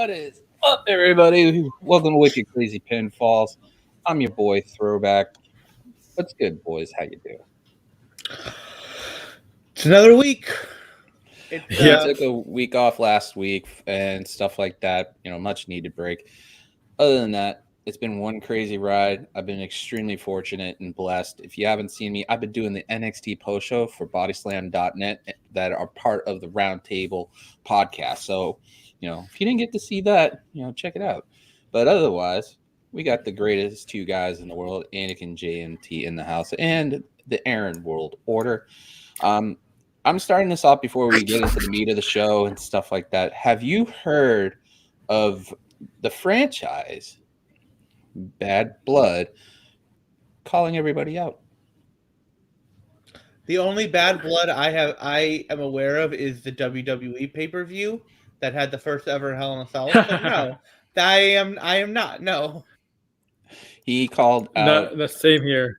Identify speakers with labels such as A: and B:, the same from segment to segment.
A: What is up, everybody? Welcome to Wicked Crazy Pinfalls. I'm your boy Throwback. What's good, boys? How you doing?
B: It's another week.
A: Took a week off last week and stuff like that. Much needed break. Other than that, it's been one crazy ride. I've been extremely fortunate and blessed. If you haven't seen me, I've been doing the NXT post show for bodyslam.net that are part of the Roundtable podcast. So, if you didn't get to see that, check it out. But otherwise, we got the greatest two guys in the world, Anakin JMT in the house, and the Aaron World Order. I'm starting this off before we get into the meat of the show and stuff like that. Have you heard of the franchise Bad Blood calling everybody out?
B: The only Bad Blood I am aware of is the WWE pay-per-view that had the first ever Hell in a Cell. So no, I am not. No.
A: He called out
C: the same here.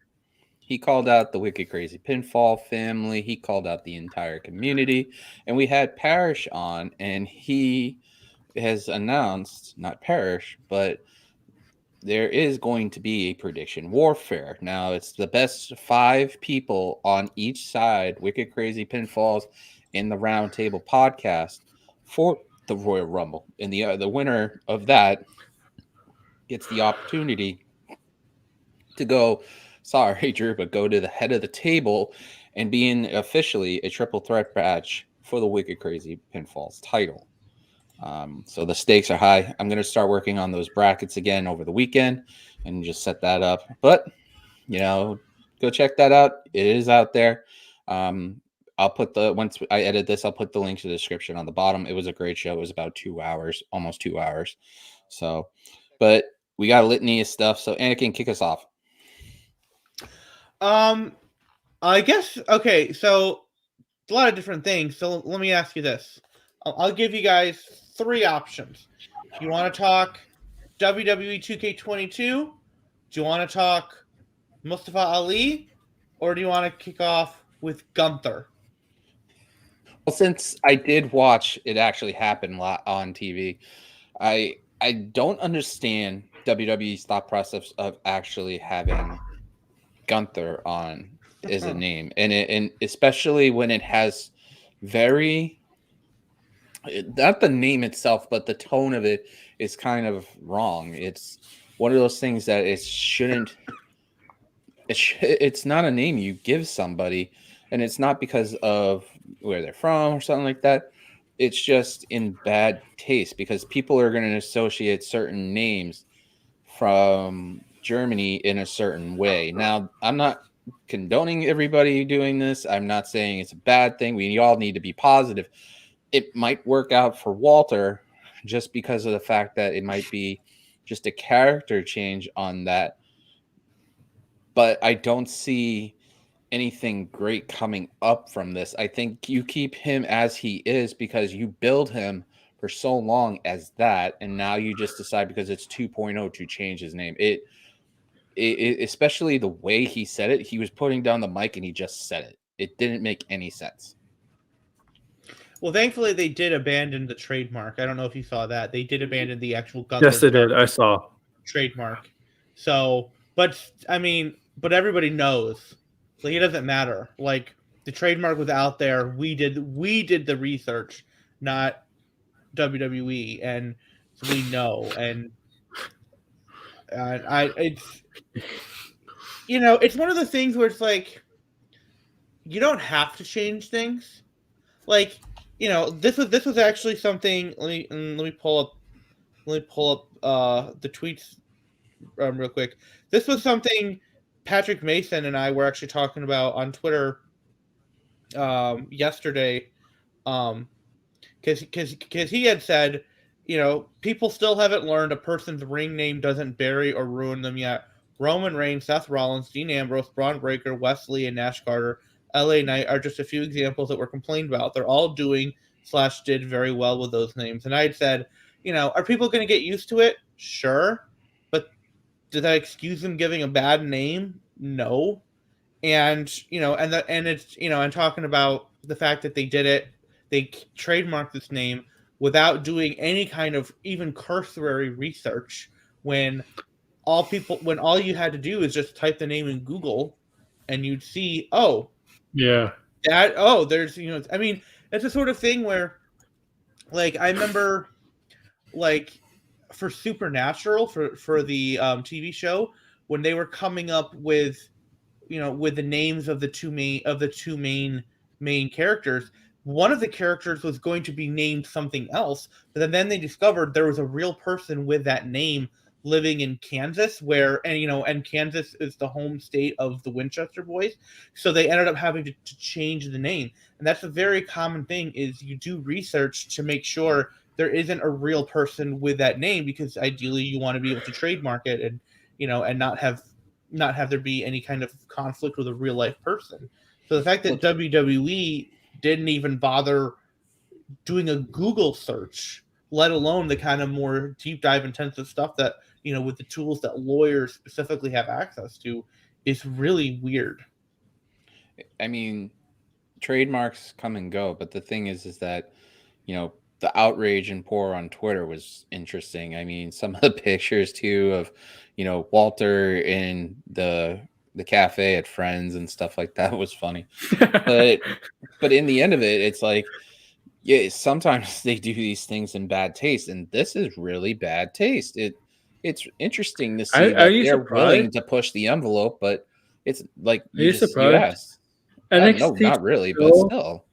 A: He called out the Wicked Crazy Pinfall family. He called out the entire community. And we had Parrish on, and he has announced, not Parrish, but there is going to be a prediction warfare. Now, it's the best 5 people on each side, Wicked Crazy Pinfalls, in the Roundtable podcast for the Royal Rumble. And the winner of that gets the opportunity to go, sorry, Drew, but go to the head of the table and be in officially a triple threat match for the Wicked Crazy Pinfalls title. So the stakes are high. I'm going to start working on those brackets again over the weekend and just set that up. But, go check that out. It is out there. I'll put once I edit this, I'll put the link to the description on the bottom. It was a great show. It was about 2 hours, almost 2 hours. So, but we got a litany of stuff. So Anakin, kick us off.
B: I guess, okay, so a lot of different things. So let me ask you this. I'll give you guys 3 options. Do you want to talk WWE 2K22? Do you want to talk Mustafa Ali? Or do you want to kick off with Gunther?
A: Well, since I did watch it actually happen on TV, I don't understand WWE's thought process of actually having Gunther on as a name, and especially when it has very, not the name itself, but the tone of it is kind of wrong. It's one of those things that it shouldn't. It's not a name you give somebody, and it's not because of where they're from or something like that. It's just in bad taste because people are going to associate certain names from Germany in a certain way. Now, I'm not condoning everybody doing this. I'm not saying it's a bad thing. We all need to be positive. It might work out for Walter just because of the fact that it might be just a character change on that. But I don't see anything great coming up from this. I think you keep him as he is because you build him for so long as that, and now you just decide because it's 2.0 to change his name. It especially the way he said it, he was putting down the mic and he just said it. It didn't make any sense.
B: Well, thankfully they did abandon the trademark. I don't know if you saw that. They did abandon the actual Gunther.
C: Yes, they did. I saw.
B: Trademark. So, but everybody knows. Like, it doesn't matter. Like, the trademark was out there. We did the research, not WWE, and so we know. And it's one of the things where it's like, you don't have to change things. Like, this was actually something. Let me pull up the tweets real quick. This was something Patrick Mason and I were actually talking about on Twitter yesterday, because he had said, people still haven't learned a person's ring name doesn't bury or ruin them yet. Roman Reigns, Seth Rollins, Dean Ambrose, Braun Breaker, Wesley, and Nash Carter, LA Knight are just a few examples that were complained about. They're all doing/did very well with those names. And I had said, are people going to get used to it? Sure. But does that excuse them giving a bad name? No. And, and it's, and talking about the fact that they did it, they trademarked this name without doing any kind of even cursory research when all you had to do is just type the name in Google and you'd see,
C: Yeah.
B: there's, I mean, it's the sort of thing where, like, I remember, like, for Supernatural, for the TV show, when they were coming up with, with the names of the two main characters, one of the characters was going to be named something else, but then they discovered there was a real person with that name living in Kansas, and Kansas is the home state of the Winchester Boys, so they ended up having to change the name. And that's a very common thing, is you do research to make sure there isn't a real person with that name, because ideally you want to be able to trademark it, and and not have there be any kind of conflict with a real life person. So the fact that WWE didn't even bother doing a Google search, let alone the kind of more deep dive intensive stuff that, with the tools that lawyers specifically have access to, is really weird.
A: I mean, trademarks come and go, but the thing is that, the outrage and pour on Twitter was interesting. I mean, some of the pictures too of, Walter in the cafe at Friends and stuff like that was funny. But in the end of it, it's like, yeah, sometimes they do these things in bad taste, and this is really bad taste. It's interesting to see that they're willing to push the envelope, but it's like you asked. No, not really, but still.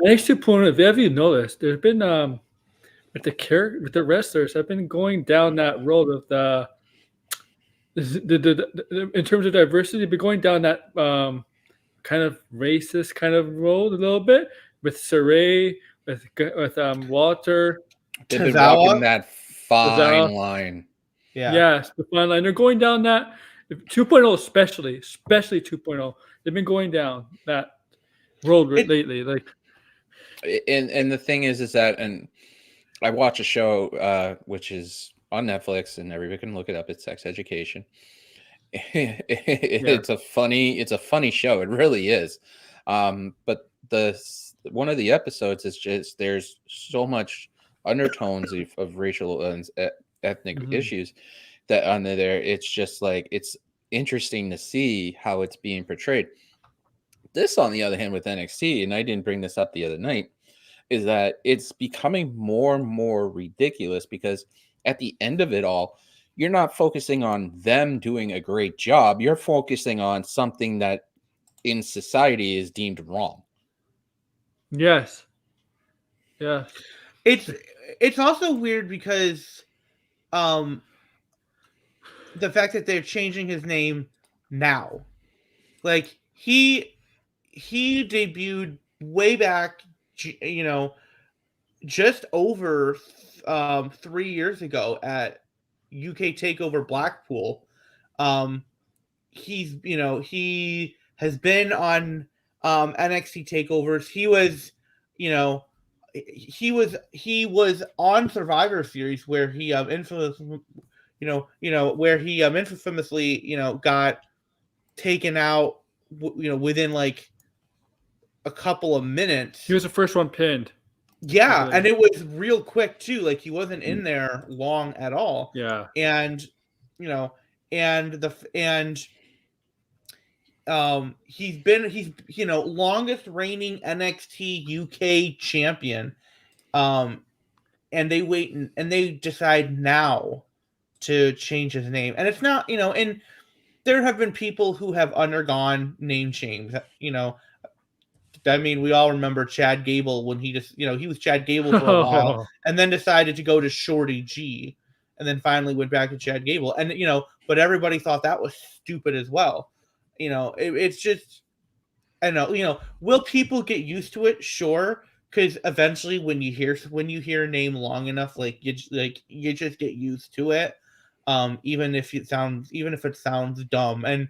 C: NXT 2.0, if you noticed, there's been with the wrestlers have been going down that road of the in terms of diversity, been going down that kind of racist kind of road a little bit with Saray, with Walter.
A: They've been walking that fine line.
C: Yeah. Yes, the fine line. They're going down that 2.0, especially 2.0. They've been going down that road lately. Like,
A: and the thing is that, and I watch a show which is on Netflix, and everybody can look it up. It's Sex Education. It's a funny show. It really is. But one of the episodes is just, there's so much undertones of racial and ethnic issues that under there. It's just like, it's interesting to see how it's being portrayed. This, on the other hand, with NXT, and I didn't bring this up the other night, is that it's becoming more and more ridiculous, because at the end of it all, you're not focusing on them doing a great job. You're focusing on something that in society is deemed wrong.
C: Yes. Yeah.
B: It's also weird because the fact that they're changing his name now. Like, he debuted way back, just over 3 years ago at UK Takeover Blackpool. He has been on NXT takeovers. He was on Survivor Series, where he infamously got taken out within like a couple of minutes.
C: He was the first one pinned.
B: Yeah, and it was real quick too. Like, he wasn't in there long at all.
C: Yeah.
B: And he's longest reigning NXT UK champion. And they decide now to change his name. And it's not, and there have been people who have undergone name change. I mean, we all remember Chad Gable, when he just, he was Chad Gable for a while, and then decided to go to Shorty G, and then finally went back to Chad Gable. And, but everybody thought that was stupid as well. It's just, I don't know, will people get used to it? Sure. Because eventually when you hear a name long enough, you just get used to it. Even if it sounds dumb. And,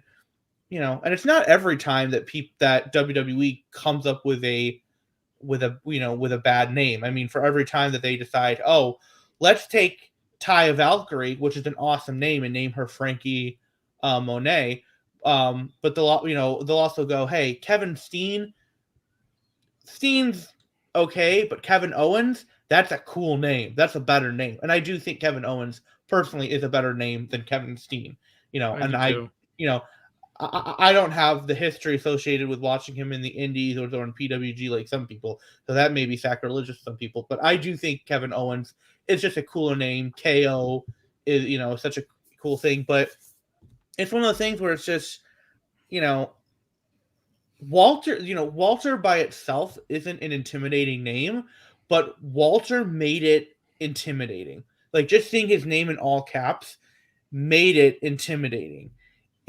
B: and it's not every time that that WWE comes up with a bad name. I mean, for every time that they decide, let's take Taya Valkyrie, which is an awesome name, and name her Frankie Monet. But they'll also go, hey, Kevin Steen's okay, but Kevin Owens, That's a cool name. That's a better name. And I do think Kevin Owens personally is a better name than Kevin Steen. I don't have the history associated with watching him in the Indies or in PWG like some people, so that may be sacrilegious to some people. But I do think Kevin Owens is just a cooler name. KO is such a cool thing, but it's one of those things where it's just Walter by itself isn't an intimidating name, but Walter made it intimidating. Like just seeing his name in all caps made it intimidating,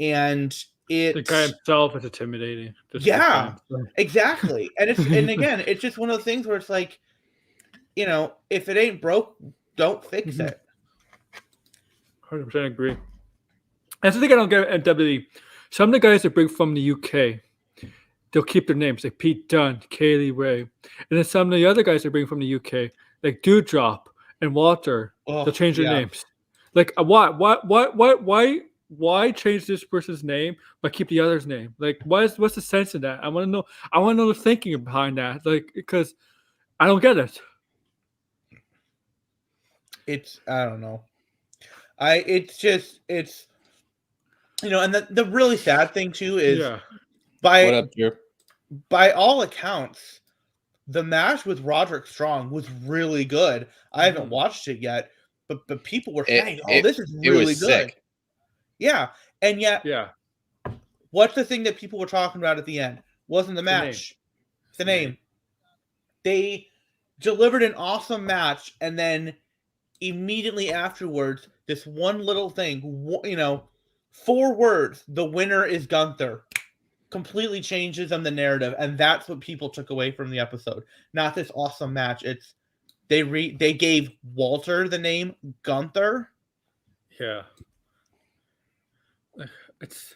B: and
C: the guy himself is intimidating.
B: Yeah, exactly. And again, it's just one of those things where it's like, if it ain't broke, don't fix it.
C: 100% agree. That's the thing I don't get at WWE. Some of the guys that bring from the UK, they'll keep their names, like Pete Dunne, Kaylee Ray. And then some of the other guys they bring from the UK, like Dewdrop and Walter, they'll change their names. Like, why change this person's name but keep the other's name? Like, what's the sense in that? I want to know. I want to know the thinking behind that. Like, because I don't get it.
B: I don't know. And the really sad thing too is by all accounts, the match with Roderick Strong was really good. I haven't watched it yet, but people were saying, this is really good. Sick. Yeah, and yet, what's the thing that people were talking about at the end? Wasn't the match. The name. They delivered an awesome match, and then immediately afterwards, this one little thing, 4 words, the winner is Gunther, completely changes them the narrative, and that's what people took away from the episode. Not this awesome match. It's they gave Walter the name Gunther.
C: Yeah. It's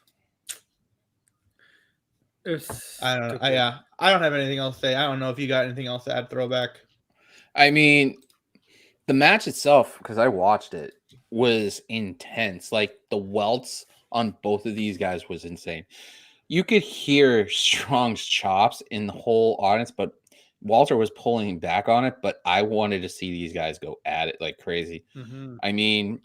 B: I don't know. I don't have anything else to say. I don't know if you got anything else to add, Throwback.
A: I mean, the match itself, because I watched it, was intense. Like the welts on both of these guys was insane. You could hear Strong's chops in the whole audience, but Walter was pulling back on it. But I wanted to see these guys go at it like crazy.
C: Mm-hmm.
A: I mean,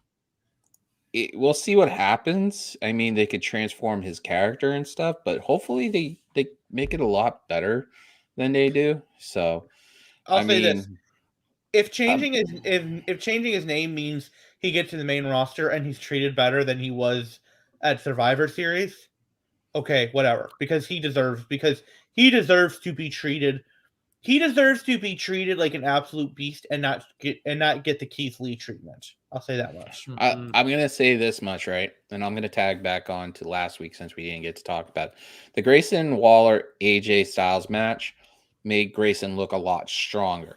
A: we'll see what happens. I mean, they could transform his character and stuff, but hopefully they make it a lot better than they do. So
B: I'll say this. If changing his name means he gets to the main roster and he's treated better than he was at Survivor Series, okay, whatever. Because he deserves to be treated. He deserves to be treated like an absolute beast and not get the Keith Lee treatment. I'll say that much.
A: I'm gonna say this much, right? And I'm gonna tag back on to last week since we didn't get to talk about it. The Grayson Waller AJ Styles match made Grayson look a lot stronger.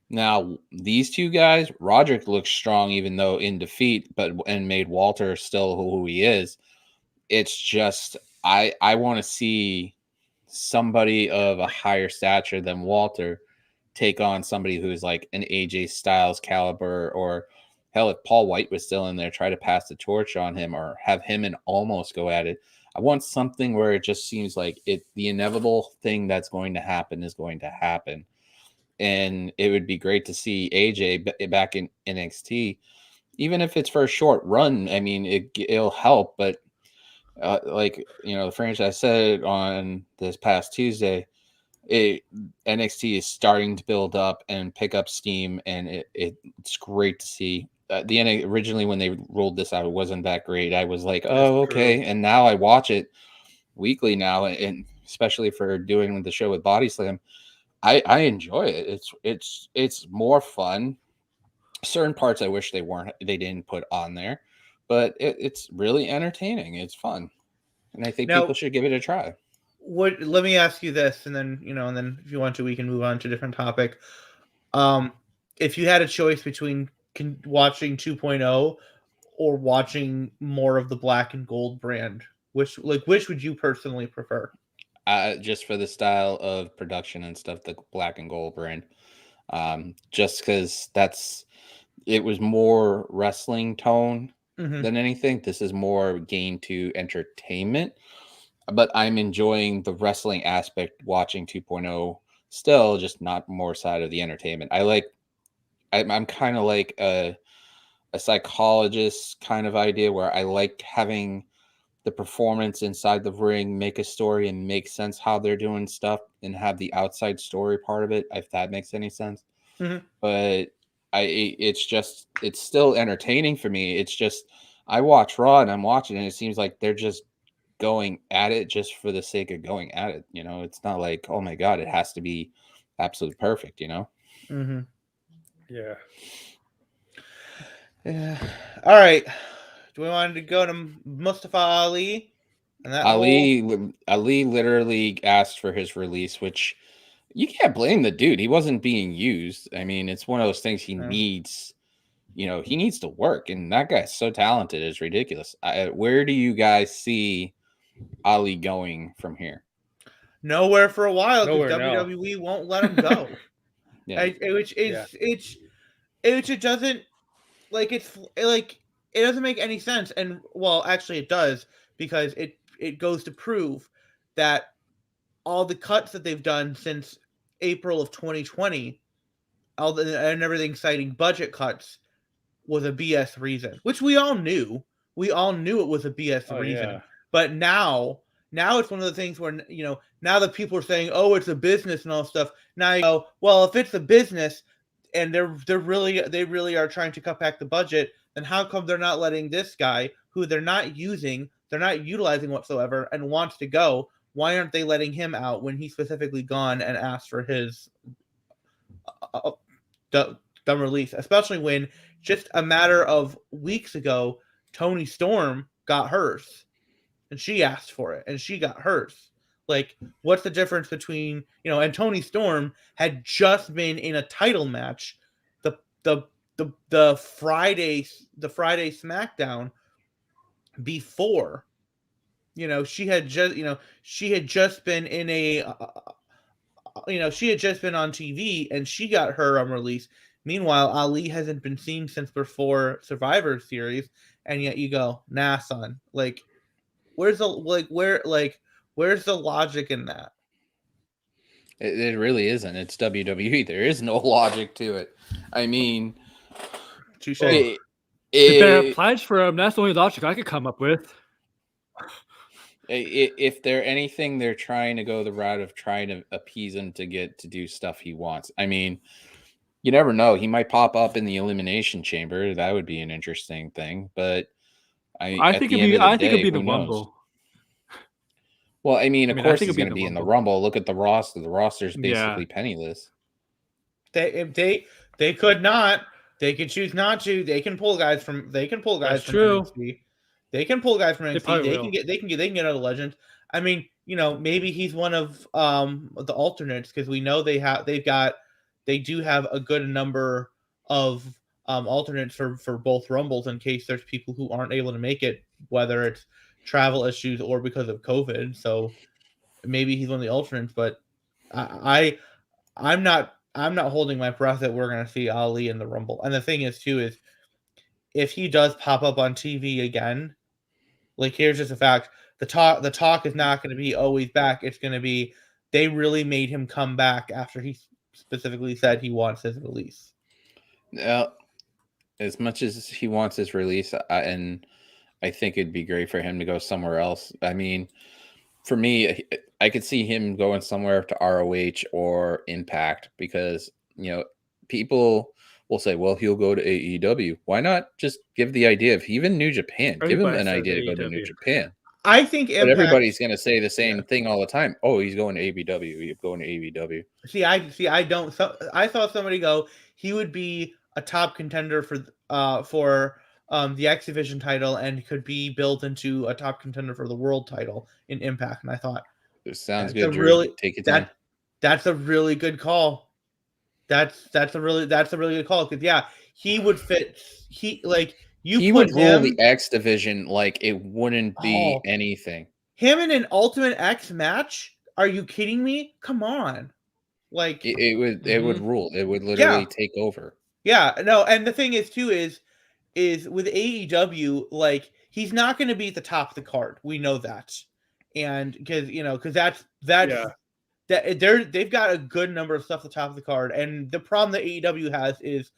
A: Now, these two guys, Roderick looks strong even though in defeat, and made Walter still who he is. It's just I want to see somebody of a higher stature than Walter take on somebody who's like an AJ Styles caliber, or hell, if Paul White was still in there, try to pass the torch on him or have him and almost go at it. I want something where it just seems like the inevitable thing that's going to happen is going to happen. And it would be great to see AJ back in NXT, even if it's for a short run. I mean, it'll help, but the franchise said on this past Tuesday, NXT is starting to build up and pick up steam, and it's great to see. Originally when they rolled this out, it wasn't that great. I was like, oh, okay. And now I watch it weekly now, and especially for doing the show with Body Slam, I enjoy it. It's more fun. Certain parts I wish they didn't put on there, but it's really entertaining. It's fun, and I think people should give it a try.
B: Let me ask you this, and then if you want to, we can move on to a different topic. If you had a choice between watching 2.0 or watching more of the Black and Gold brand, which would you personally prefer?
A: Just for the style of production and stuff, the Black and Gold brand. Just because it was more wrestling tone than anything. This is more gain to entertainment, but I'm enjoying the wrestling aspect watching 2.0 still, just not more side of the entertainment. I like I'm kind of like a psychologist kind of idea where I like having the performance inside the ring make a story and make sense how they're doing stuff and have the outside story part of it, if that makes any sense.
B: Mhm.
A: But it's still entertaining for me. It's just I watch Raw and I'm watching and it seems like they're just going at it just for the sake of going at it. It's not like, oh my God, it has to be absolutely perfect,
B: Mm-hmm.
C: Yeah.
B: Yeah. All right. Do we want to go to Mustafa Ali and that
A: Ali literally asked for his release, which you can't blame the dude. He wasn't being used. I mean, it's one of those things he needs. He needs to work, and that guy's so talented. It's ridiculous. Where do you guys see Ali going from here?
B: Nowhere for a while because
C: Nowhere now.
B: WWE won't let him go.
A: Yeah.
B: Which it doesn't like it doesn't make any sense. And well, actually, it does because it goes to prove that all the cuts that they've done since April of 2020, and everything citing budget cuts, was a BS reason, which we all knew. We all knew it was a BS reason.
C: Yeah.
B: But now it's one of the things where, now that people are saying, oh, it's a business and all stuff. Now you go, well, if it's a business and they really are trying to cut back the budget, then how come they're not letting this guy who they're not utilizing whatsoever and wants to go? Why aren't they letting him out when he specifically gone and asked for his dumb release? Especially when just a matter of weeks ago, Toni Storm got hers, and she asked for it, and she got hers. Like, what's the difference between, and Toni Storm had just been in a title match, the Friday SmackDown before. She had just been in she had just been on TV and she got her release. Meanwhile, Ali hasn't been seen since before Survivor Series, and yet you go, nah, son. Like, where's the logic in that?
A: It really isn't. It's WWE. There is no logic to it. I mean,
C: If they have plans for him, that's the only logic I could come up with.
A: If they're anything, they're trying to go the route of trying to appease him to get to do stuff he wants. I mean, you never know. He might pop up in the Elimination Chamber. That would be an interesting thing. But
C: I think it'd be the Rumble.
A: Well, I mean, of course he's going to be in the Rumble. Look at the roster. The roster's basically penniless.
B: They could not. They could choose not to. They can pull guys from. They can pull guys
C: That's
B: from
C: true.
B: NXT. They can pull guys from NXT. They can get out of Legends. I mean, maybe he's one of the alternates because we know they do have a good number of alternates for both Rumbles in case there's people who aren't able to make it, whether it's travel issues or because of COVID. So maybe he's one of the alternates, but I'm not holding my breath that we're going to see Ali in the Rumble. And the thing is too is if he does pop up on TV again, like, here's just a fact: the talk is not going to be, oh, he's back. It's going to be, they really made him come back after he specifically said he wants his release.
A: Now, as much as he wants his release, and I think it'd be great for him to go somewhere else. I mean, for me, I could see him going somewhere to ROH or Impact because, people will say, well, he'll go to AEW. Why not just give the idea of even New Japan? Give him an idea to go to New Japan.
B: I think Impact,
A: but everybody's going to say the same thing all the time. Oh, he's going to AEW. He's going to AEW.
B: I don't. So, I saw somebody go, he would be a top contender for the X Division title and could be built into a top contender for the world title in Impact. And I thought,
A: it sounds good. Drew. Take it down.
B: That's a really good call. That's a really good call because he would fit. He would
A: rule the X Division like it wouldn't be anything.
B: Him in an Ultimate X match? Are you kidding me? Come on, like
A: it would rule. It would literally take over.
B: Yeah, no, and the thing is too is with AEW, like, he's not going to be at the top of the card. We know that, and because that's that they've got a good number of stuff at the top of the card, and the problem that AEW has is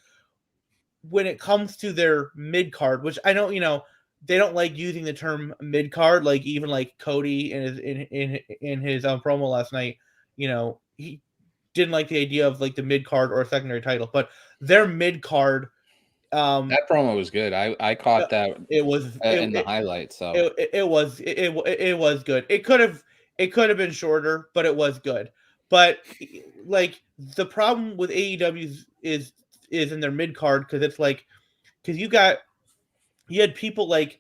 B: when it comes to their mid card, which I know they don't like using the term mid card, like even like Cody in his promo last night, he didn't like the idea of like the mid card or a secondary title, but their mid card.
A: That promo was good. I caught that.
B: It was
A: in the highlights. So
B: it was good. It could have been shorter, but it was good. But like the problem with AEW is in their mid card because it's like because you had people like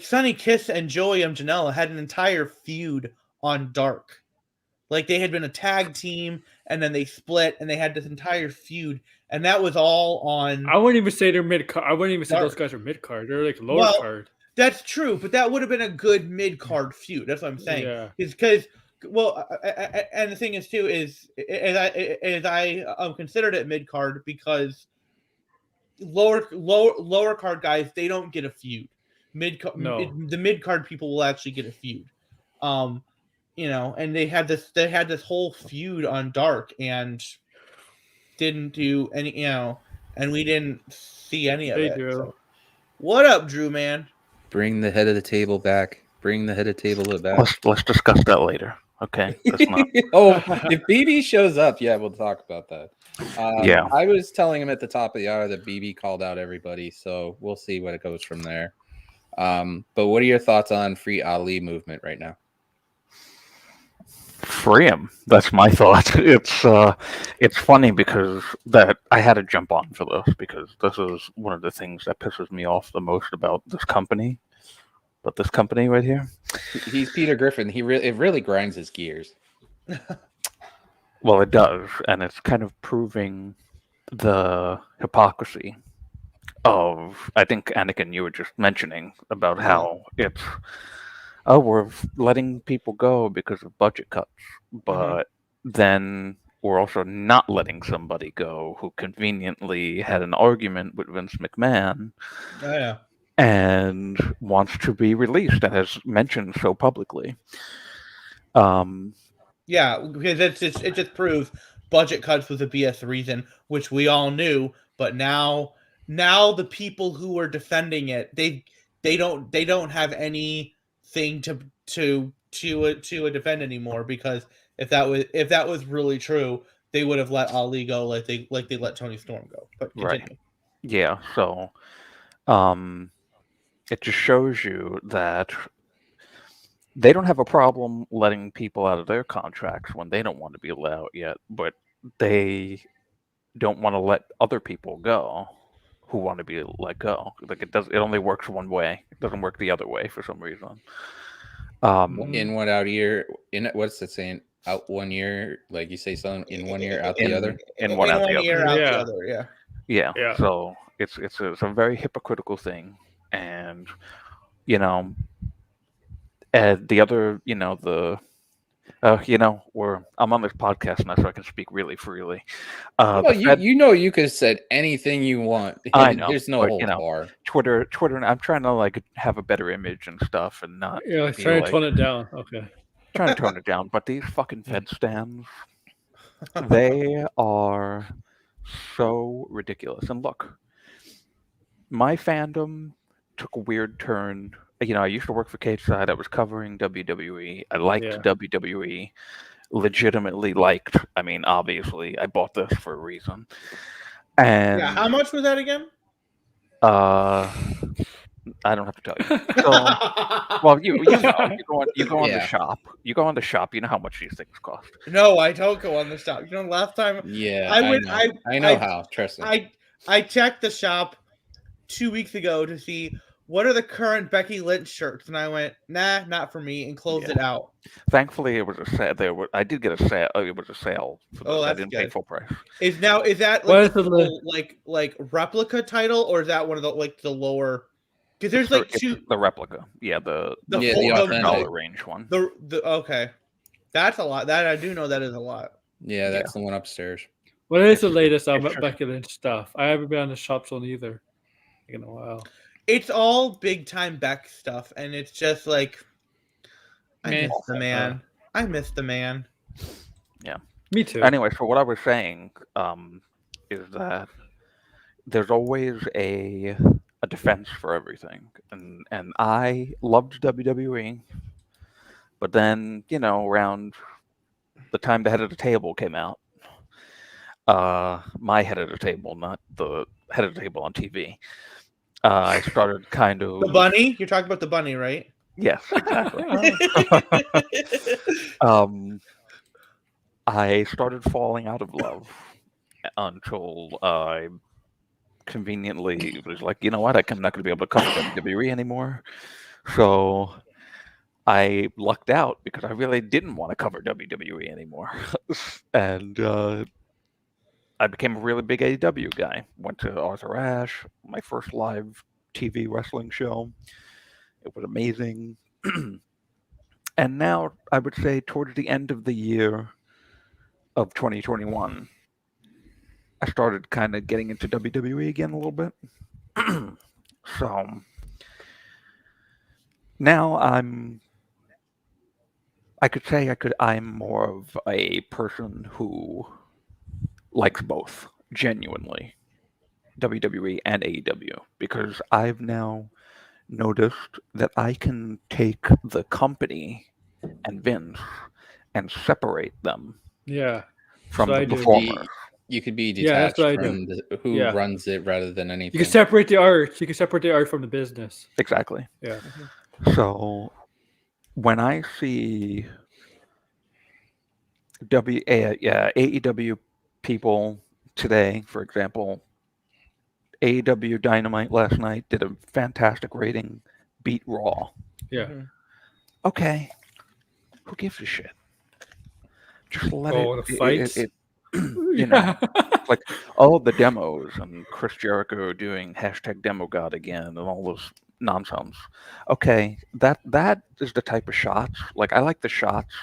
B: Sonny Kiss and Joey M. Janela had an entire feud on Dark. Like they had been a tag team and then they split and they had this entire feud and that was all on.
C: I wouldn't even say they're mid card. I wouldn't even say those guys are mid card. They're like lower card.
B: That's true, but that would have been a good mid card feud. That's what I'm saying.
C: Yeah.
B: It's because and the thing is too is I considered it mid card because lower card guys they don't get a feud. The mid card people will actually get a feud. And they had this whole feud on Dark and didn't do any, and we didn't see any of it. So. What up, Drew, man?
A: Bring the head of the table back. Bring the head of the table back.
D: Let's discuss that later. Okay. That's not...
A: if BB shows up, yeah, we'll talk about that.
D: Yeah.
A: I was telling him at the top of the hour that BB called out everybody, so we'll see what it goes from there. But what are your thoughts on free Ali movement right now?
D: Free him. That's my thought. It's funny because that I had to jump on for this because this is one of the things that pisses me off the most about this company. But this company right here,
A: he's Peter Griffin. It really grinds his gears.
D: Well, it does, and it's kind of proving the hypocrisy of. I think Anakin, you were just mentioning about how it's. Oh, we're letting people go because of budget cuts, but then we're also not letting somebody go who conveniently had an argument with Vince McMahon and wants to be released and has mentioned so publicly.
B: Yeah, because it just proves budget cuts was a BS reason, which we all knew, but now the people who are defending it, they don't have any thing to defend anymore because if that was really true, they would have let Ali go like they let Tony Storm go. But continue.
D: Right. Yeah. So, it just shows you that they don't have a problem letting people out of their contracts when they don't want to be let out yet, but they don't want to let other people go who want to be let go. Like it only works one way. It doesn't work the other way for some reason.
A: In 1 out year, what's it saying? Out 1 year, like you say something in 1 year, out the other.
D: In one out the
B: year,
D: other.
B: out the other.
D: Yeah. So it's a very hypocritical thing, and the other I'm on this podcast now, so I can speak really freely.
A: You could have said anything you want.
D: I know.
A: There's no whole bar.
D: Twitter. I'm trying to like have a better image and stuff, and not.
C: Yeah, trying to tone it down. Okay.
D: Trying to tone it down, but these fucking Fed stands, they are so ridiculous. And look, my fandom took a weird turn. I used to work for Cage Side. I was covering WWE. I liked WWE. Legitimately liked. I mean, obviously, I bought this for a reason. And
B: how much was that again?
D: I don't have to tell you. So, well, you go on the shop. You go on the shop. You know how much these things cost.
B: No, I don't go on the shop. Last time.
A: Yeah, I know how. Trust me.
B: I checked the shop 2 weeks ago to see what are the current Becky Lynch shirts, and I went, nah, not for me, and closed it out.
D: Thankfully, it was a sale. I did get a sale. It was a sale.
B: That's
D: I didn't pay full price.
B: Is that like replica title, or is that one of the lower? Because there's
D: the replica. Yeah, the $100 range one.
B: Okay, that's a lot. That I do know that is a lot.
A: Yeah, that's the one upstairs.
C: What is the latest on Becky Lynch stuff? I haven't been on the shop zone either in a while.
B: It's all big time Beck stuff, and it's just like I miss the man. I miss the man.
D: Yeah,
C: me too.
D: Anyway, so what I was saying is that there's always a defense for everything, and I loved WWE, but then around the time the head of the table came out, my head of the table, not the head of the table on TV, I started kind of
B: The bunny? You're talking about the bunny, right?
D: yes, exactly. I started falling out of love until I conveniently was like, you know what, I'm not going to be able to cover WWE anymore. So I lucked out because I really didn't want to cover WWE anymore. And I became a really big AEW guy. Went to Arthur Ashe, my first live TV wrestling show. It was amazing. And now I would say towards the end of the year of 2021, I started kind of getting into WWE again a little bit. So now I'm more of a person who likes both genuinely, WWE and AEW, because I've now noticed that I can take the company and Vince and separate them
C: Yeah.
D: from
C: So
D: the
C: I do.
D: performers.
A: You could be
C: Yeah, that's
A: detached
C: what I
A: from who
C: Yeah.
A: runs it rather than anything.
C: You can separate the art. You can separate the art from the business.
D: Exactly.
C: Yeah.
D: So when I see AEW people today, for example, AEW Dynamite last night did a fantastic rating, beat Raw.
C: Yeah.
D: Okay, who gives a shit? Just let
C: Oh, the fights.
D: Like all the demos and Chris Jericho doing #DemoGod again and all this nonsense. Okay, that is the type of shots. Like I like the shots.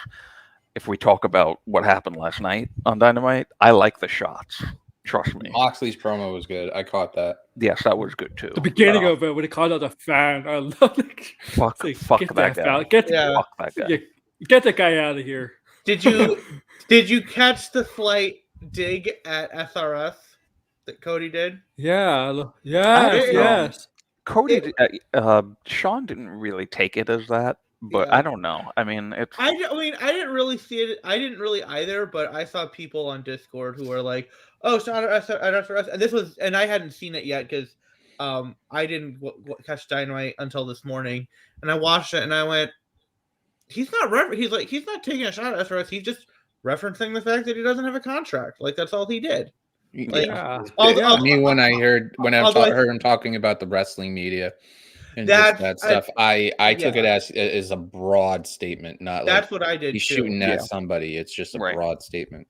D: If we talk about what happened last night on Dynamite, I like the shots. Trust me.
A: Moxley's promo was good. I caught that.
D: Yes, that was good too.
C: The beginning of it when he called out a fan, I love it.
D: Fuck
C: Get
D: that guy.
C: Fan. Get
D: Fuck that guy.
C: Get that guy out of here.
B: Did you catch the slight dig at SRS that Cody did?
C: Yeah. Yes.
D: Cody, Sean didn't really take it as that, but
B: Yeah.
D: I don't know. I mean, it's.
B: I didn't really see it. I didn't really either, but I saw people on Discord who were like, "Oh, Sean at SRS," and this was, and I hadn't seen it yet because I didn't catch Dynamite until this morning, and I watched it and I went, he's not taking a shot at SRS. He's just referencing the fact that he doesn't have a contract. Like that's all he did. Like,
C: Yeah.
A: I mean, when I heard
B: although
A: him talking about the wrestling media and
B: That's-
A: just that stuff, I took it
B: yeah.
A: as a broad statement, not
B: that's
A: like
B: what I did
A: he's
B: too.
A: shooting at
D: Yeah.
A: somebody. It's just a
D: Right.
A: broad statement.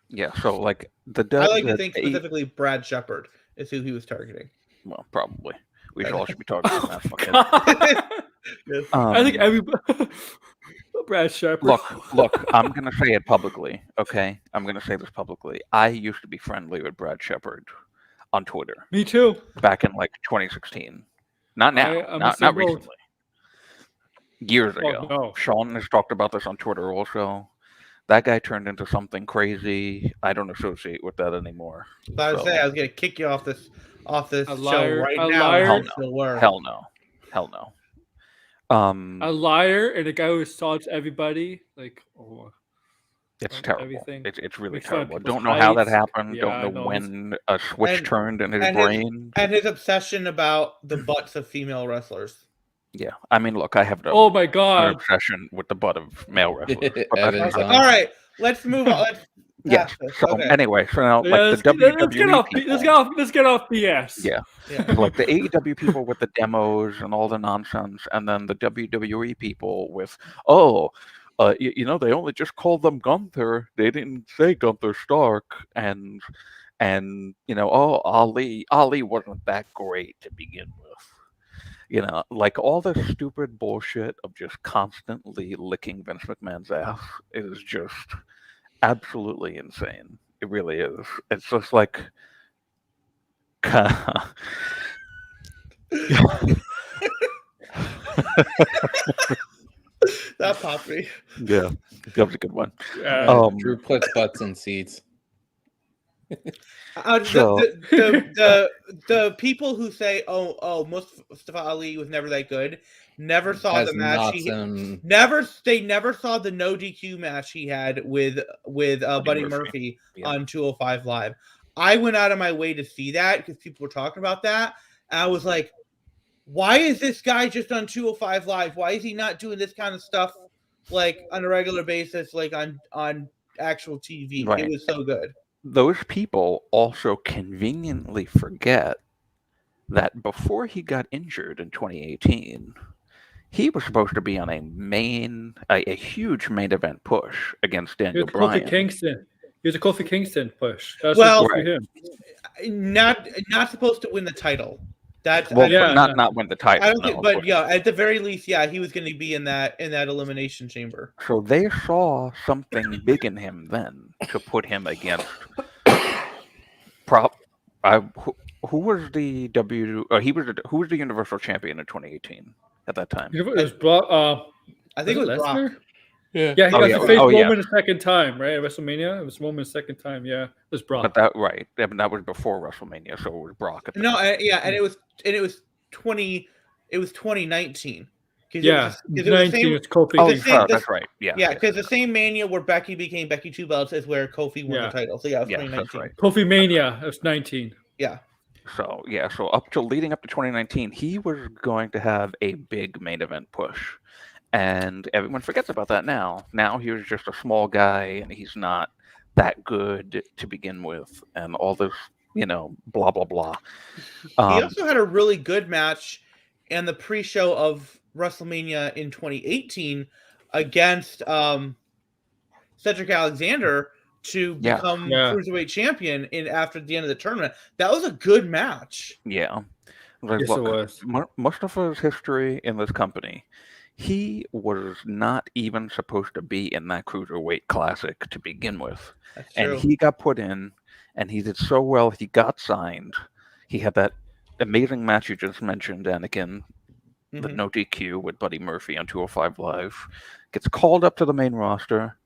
D: Yeah, so like
B: I like to think specifically Brad Shepard is who he was targeting.
D: Well, probably. We all should be talking about that. Fucking,
B: Yes.
C: I think everybody. Brad Shepard.
D: Look, I'm going to say it publicly, okay? I'm going to say this publicly. I used to be friendly with Brad Shepard on Twitter
C: Me too.
D: back in like 2016. Not now,
C: I'm
D: not
C: single.
D: recently. Years ago.
C: No.
D: Sean has talked about this on Twitter also. That guy turned into something crazy. I don't associate with that anymore.
B: So I was
D: So-
B: saying I was gonna kick you off this
C: A
B: show
C: liar-
B: right
C: a
B: now.
C: liar.
B: Hell no.
D: Hell no. Hell no.
C: A liar and a guy who assaults everybody. Like,
D: It's
C: on
D: terrible.
C: everything.
D: It's really
C: Makes fun of
D: terrible.
C: people's
D: Don't know how that
C: heights.
D: happened.
C: Yeah, I
D: Don't know
C: know.
D: when a switch
B: And-
D: turned in his
B: and his-
D: brain.
B: And his obsession about the butts of female wrestlers.
D: Yeah, I mean, look, I have
C: oh my
D: an
C: god.
D: obsession with the butt of male wrestlers. But that's
A: Evans
D: not-
A: on.
B: All right, let's move on. Let's
D: Yes.
B: pass this.
D: So
B: Okay.
D: anyway, so now
C: Yeah,
D: like
C: let's,
D: the
C: get,
D: WWE
C: let's get off.
D: people,
C: Let's get off BS.
D: Yeah.
B: Yeah.
D: like the AEW people with the demos and all the nonsense, and then the WWE people with they only just called them Gunther. They didn't say Gunther Stark, and Ali wasn't that great to begin with. Like all the stupid bullshit of just constantly licking Vince McMahon's ass is just absolutely insane. It really is. It's just like
B: That popped me.
D: yeah, that was a good one.
C: Yeah.
A: Drew puts butts in seats.
D: So-
B: The people who say, "Oh, Mustafa Ali was never that good," never saw
A: Has
B: the match.
A: not
B: He
A: some
B: they never saw the no DQ match he had with Buddy Murphy
D: Yeah.
B: on 205 Live. I went out of my way to see that because people were talking about that, and I was like, "Why is this guy just on 205 Live? Why is he not doing this kind of stuff like on a regular basis, like on actual TV?"
D: Right.
B: It was so good.
D: Those people also conveniently forget that before he got injured in 2018, he was supposed to be on a huge main event push against
C: He
D: Daniel
C: was Kofi
D: Bryan.
C: Kingston. He was a Kofi Kingston push. That's
B: Well,
C: supposed to be him.
B: Not supposed to win the title. That's
D: Well,
C: Yeah,
D: not win the title.
B: I don't
D: no,
B: think,
D: of
B: but
D: course.
B: yeah, at the very least, yeah, he was going to be in that elimination chamber.
D: So they saw something big in him then to put him against. Who was the who was the Universal Champion in 2018 at that time?
C: It was Brock.
B: I think it was Brock.
A: Yeah.
C: Yeah, he
D: Oh,
C: got
D: yeah.
C: to face
D: Oh, yeah.
C: Roman the second time, right? At WrestleMania, it was Roman's second time. Yeah, it was Brock.
D: But that right, that was before WrestleMania, so it was Brock. At the
B: No,
D: time.
B: yeah, and it was 2019.
C: Yeah,
B: Because it was the
C: 19
B: same.
C: was Kofi.
D: Oh,
C: Kingston.
D: that's right. Yeah,
B: Yeah, because the same Mania where Becky became Becky Two Belts is where Kofi won
C: Yeah.
B: the title. So yeah, it was
D: Yeah,
B: 2019.
D: that's right.
C: Kofi Mania, it was 19.
B: Yeah.
D: So leading up to 2019, he was going to have a big main event push, and everyone forgets about that now. Now he was just a small guy, and he's not that good to begin with, and all this, blah blah blah.
B: He also had a really good match in the pre-show of WrestleMania in 2018 against Cedric Alexander to become Cruiserweight champion after the end of the tournament. That was a good match.
D: Yeah. Like,
C: Yes,
D: look,
C: it was.
D: Mustafa's history in this company, he was not even supposed to be in that Cruiserweight Classic to begin with.
B: That's
D: And
B: true.
D: he got put in, and he did so well, he got signed. He had that amazing match you just mentioned, Anakin, the
B: Mhm.
D: no DQ with Buddy Murphy on 205 Live. Gets called up to the main roster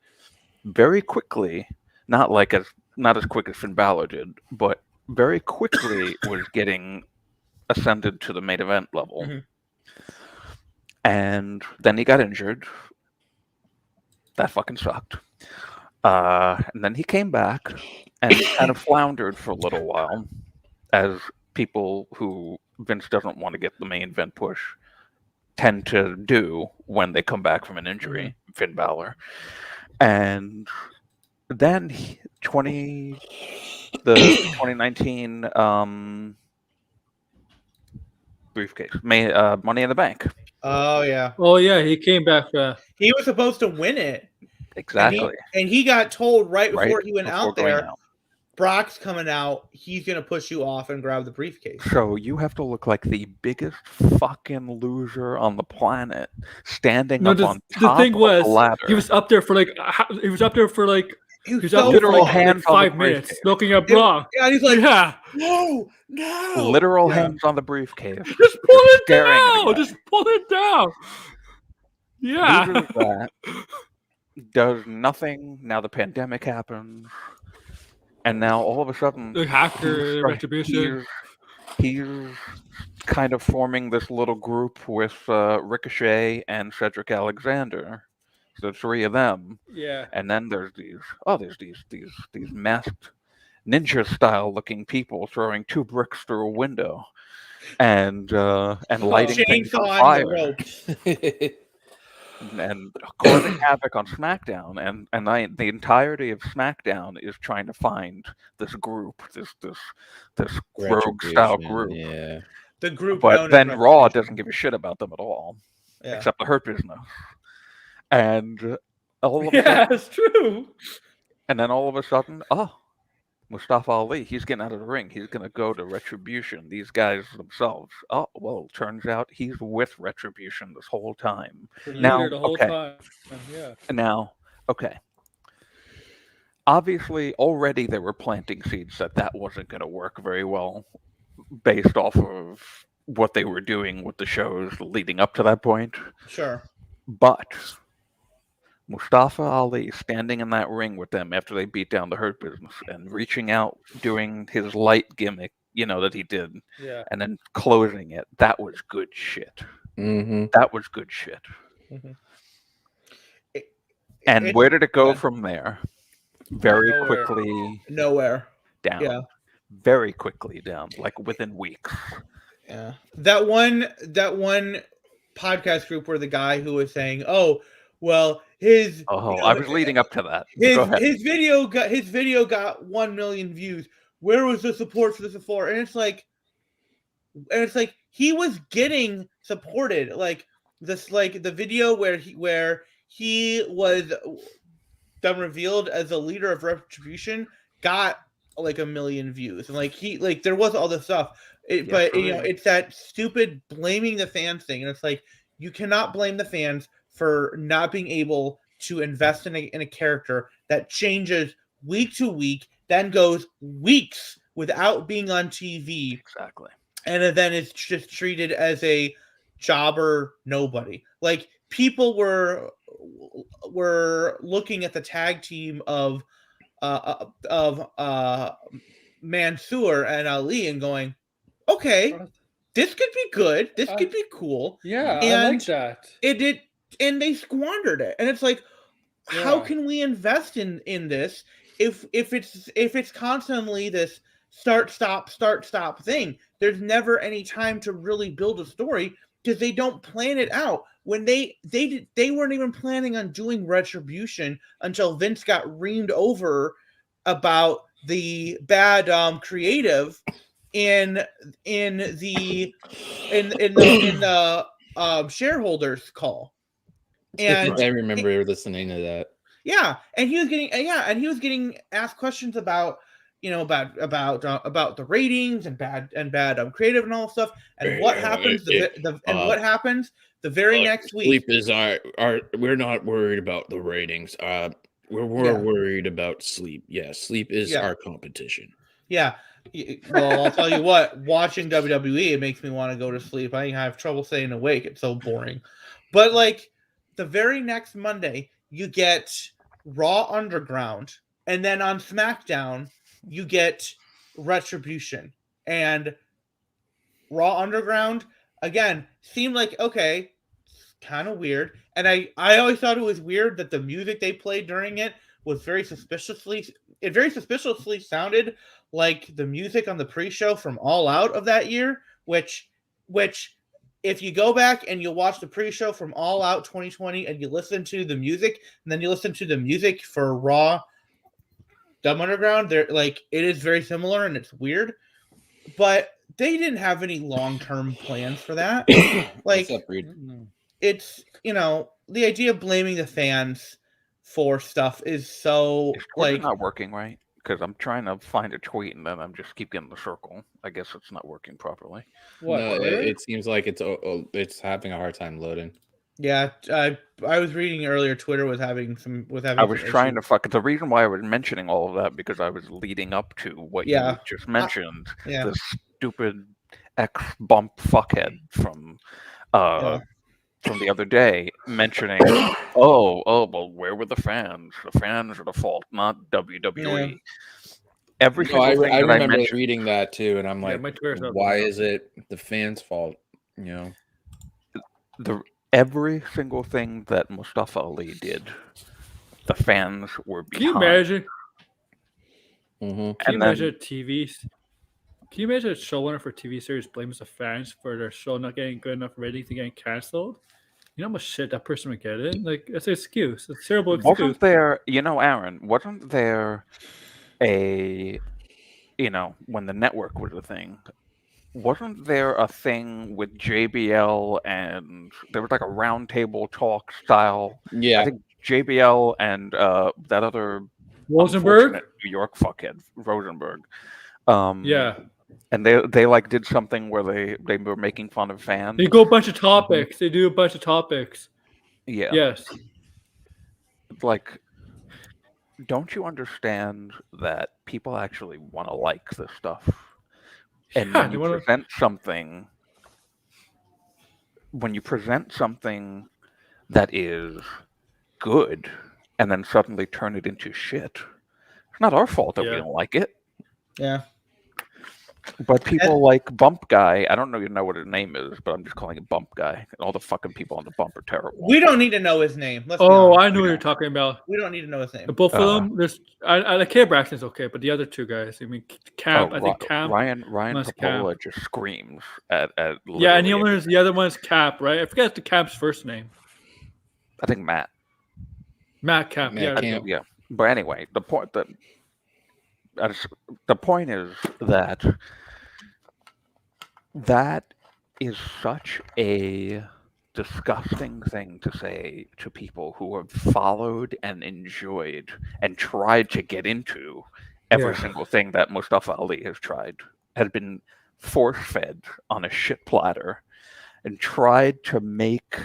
D: very quickly, not as quick as Finn Balor did, but very quickly was getting ascended to the main event level.
B: Mhm.
D: And then he got injured. That fucking sucked. And then he came back and kind of floundered for a little while, as people who Vince doesn't want to get the main event push tend to do when they come back from an injury, Finn Balor. And then 2019 briefcase, Money in the Bank.
B: Oh yeah.
C: Oh yeah, he came back.
B: He was supposed to win it.
D: Exactly.
B: And he got told right before he went
D: before
B: out
D: going
B: there,
D: out.
B: Brock's coming out. He's going to push you off and grab the briefcase.
D: So you have to look like the biggest fucking loser on the planet, standing up on top
C: the thing was,
D: of the ladder.
C: he was up there for like
D: literal hands on the
C: 5 minutes
D: briefcase.
C: looking at Brock.
B: Yeah, and he's like,
C: Yeah,
B: no.
D: Literal
B: Yeah.
D: hands on the briefcase.
C: just pull it
D: staring at
C: down.
D: him.
C: Just pull it down. Yeah.
D: Loses that, does nothing. Now the pandemic happens, and now all of a sudden,
C: The hacker retribution.
D: he's kind of forming this little group with Ricochet and Cedric Alexander, the three of them.
C: Yeah.
D: And then there's these masked ninja style looking people throwing 2 bricks through a window and lighting things on
B: Chainsaw
D: fire.
B: the rope.
D: And causing havoc on SmackDown, and the entirety of SmackDown is trying to find this group, this rogue style group.
A: Yeah.
B: The group.
D: But then Raw doesn't give a shit about them at all,
B: Yeah.
D: except the Hurt Business. And all of a
C: Yeah,
D: sudden,
C: it's true.
D: and then all of a sudden, Mustafa Ali, he's getting out of the ring. He's going to go to Retribution. These guys themselves. Oh, well, turns out he's with Retribution this whole time. Now,
C: The whole
D: okay.
C: time. Yeah.
D: Now, okay. Obviously, already they were planting seeds that wasn't going to work very well based off of what they were doing with the shows leading up to that point.
B: Sure.
D: But Mustafa Ali standing in that ring with them after they beat down the Hurt Business and reaching out doing his light gimmick, that he did,
C: Yeah.
D: and then closing it. That was good shit.
A: Mm-hmm.
D: That was good shit.
B: Mhm.
D: And
B: It's-
D: where did it go
B: yeah.
D: from there? Very
B: Nowhere.
D: quickly
B: Nowhere.
D: down.
B: Yeah.
D: Very quickly down, like within weeks.
B: Yeah. That one podcast group where the guy who was saying, "Oh, well, his
D: Oh, I was leading up to that.
B: his
D: Go ahead.
B: his video got 1 million views. Where was the support for this before?" And it's like he was getting supported. Like this, like the video where he was then revealed as the leader of Retribution got like 1 million views, and like there was all this stuff. But it's that stupid blaming the fans thing, and it's like you cannot blame the fans for not being able to invest in a character that changes week to week, then goes weeks without being on TV,
D: Exactly.
B: and then it's just treated as a jobber nobody. Like people were looking at the tag team of Mansoor and Ali and going, okay, this could be good. This could be cool.
C: Yeah,
B: And
C: I like that.
B: It did, and they squandered it. And it's like, how
C: Yeah.
B: can we invest in this if it's constantly this start stop thing? There's never any time to really build a story because they don't plan it out. When they weren't even planning on doing Retribution until Vince got reamed over about the bad creative in the shareholders call. And
A: I remember listening to that.
B: yeah, and he was getting asked questions about about the ratings and bad creative and all stuff. And what happens? What happens the very next week?
A: Sleep is our. We're not worried about the ratings. We're worried about sleep. Yeah, sleep is our competition.
B: Yeah. Well, I'll tell you what. Watching WWE, it makes me want to go to sleep. I have trouble staying awake. It's so boring. But like the very next Monday, you get Raw Underground, and then on SmackDown, you get Retribution. And Raw Underground again seemed like okay, kind of weird. And I always thought it was weird that the music they played during it was very suspiciously sounded like the music on the pre-show from All Out of that year, which if you go back and you watch the pre-show from All Out 2020 and you listen to the music and then you listen to the music for Raw Dumb Underground, they're like it is very similar and it's weird, but they didn't have any long-term plans for that. Like it's the idea of blaming the fans for stuff is so
D: It's not working right because I'm trying to find a tweet and then I'm just keep getting the circle. I guess it's not working properly.
C: What?
A: No, it seems like it's having a hard time loading.
B: Yeah, I was reading earlier. Twitter was having
D: I was trying to fuck. The reason why I was mentioning all of that because I was leading up to what you just mentioned. This stupid ex-bump fuckhead from the other day mentioning, well, where were the fans? The fans are the fault, not WWE.
B: Yeah.
A: Every single thing I remember reading that too, and I'm like, why is it the fans' fault?
D: Every single thing that Mustafa Ali did, the fans were behind.
C: Can you imagine?
A: Mm-hmm.
C: Can you imagine Can you imagine a showrunner for a TV series blames the fans for their show not getting good enough ratings and getting canceled? You know how much shit that person would get in? Like, that's an excuse. It's a terrible excuse.
D: Wasn't there, Aaron, wasn't there when the network was a thing, wasn't there a thing with JBL and there was like a roundtable talk style?
A: Yeah.
D: I think JBL and that other
C: Rosenberg?
D: New York fuckhead, Rosenberg.
C: Yeah.
D: And they like did something where they were making fun of fans.
C: They go a bunch of topics. They do a bunch of topics.
D: Yeah.
C: Yes.
D: Like, don't you understand that people actually want to like this stuff? And when you present something that is good and then suddenly turn it into shit. It's not our fault that we
C: Yeah.
D: don't like it.
B: Yeah.
D: But people like Bump Guy, I don't even know what his name is, but I'm just calling him Bump Guy. All the fucking people on the Bump are terrible.
B: We don't need to know his name. Let's be
C: Oh,
B: honest.
C: I know what you're talking about.
B: We don't need to know his name.
C: Both of them. There's I like Caleb Braxton's okay, but the other two guys. I mean, Cam. I think Cam.
D: Ryan
C: Must
D: Papola just screams at
C: Yeah, and
D: literally
C: the other one's Cap, right? I forget the Cap's first name.
D: I think Matt.
C: Matt Cap.
A: Matt
C: Yeah.
A: Camp.
D: Yeah. But anyway, the point is that is such a disgusting thing to say to people who have followed and enjoyed and tried to get into every
C: Yeah.
D: single thing that Mustafa Ali has tried, has been force-fed on a shit platter and tried to make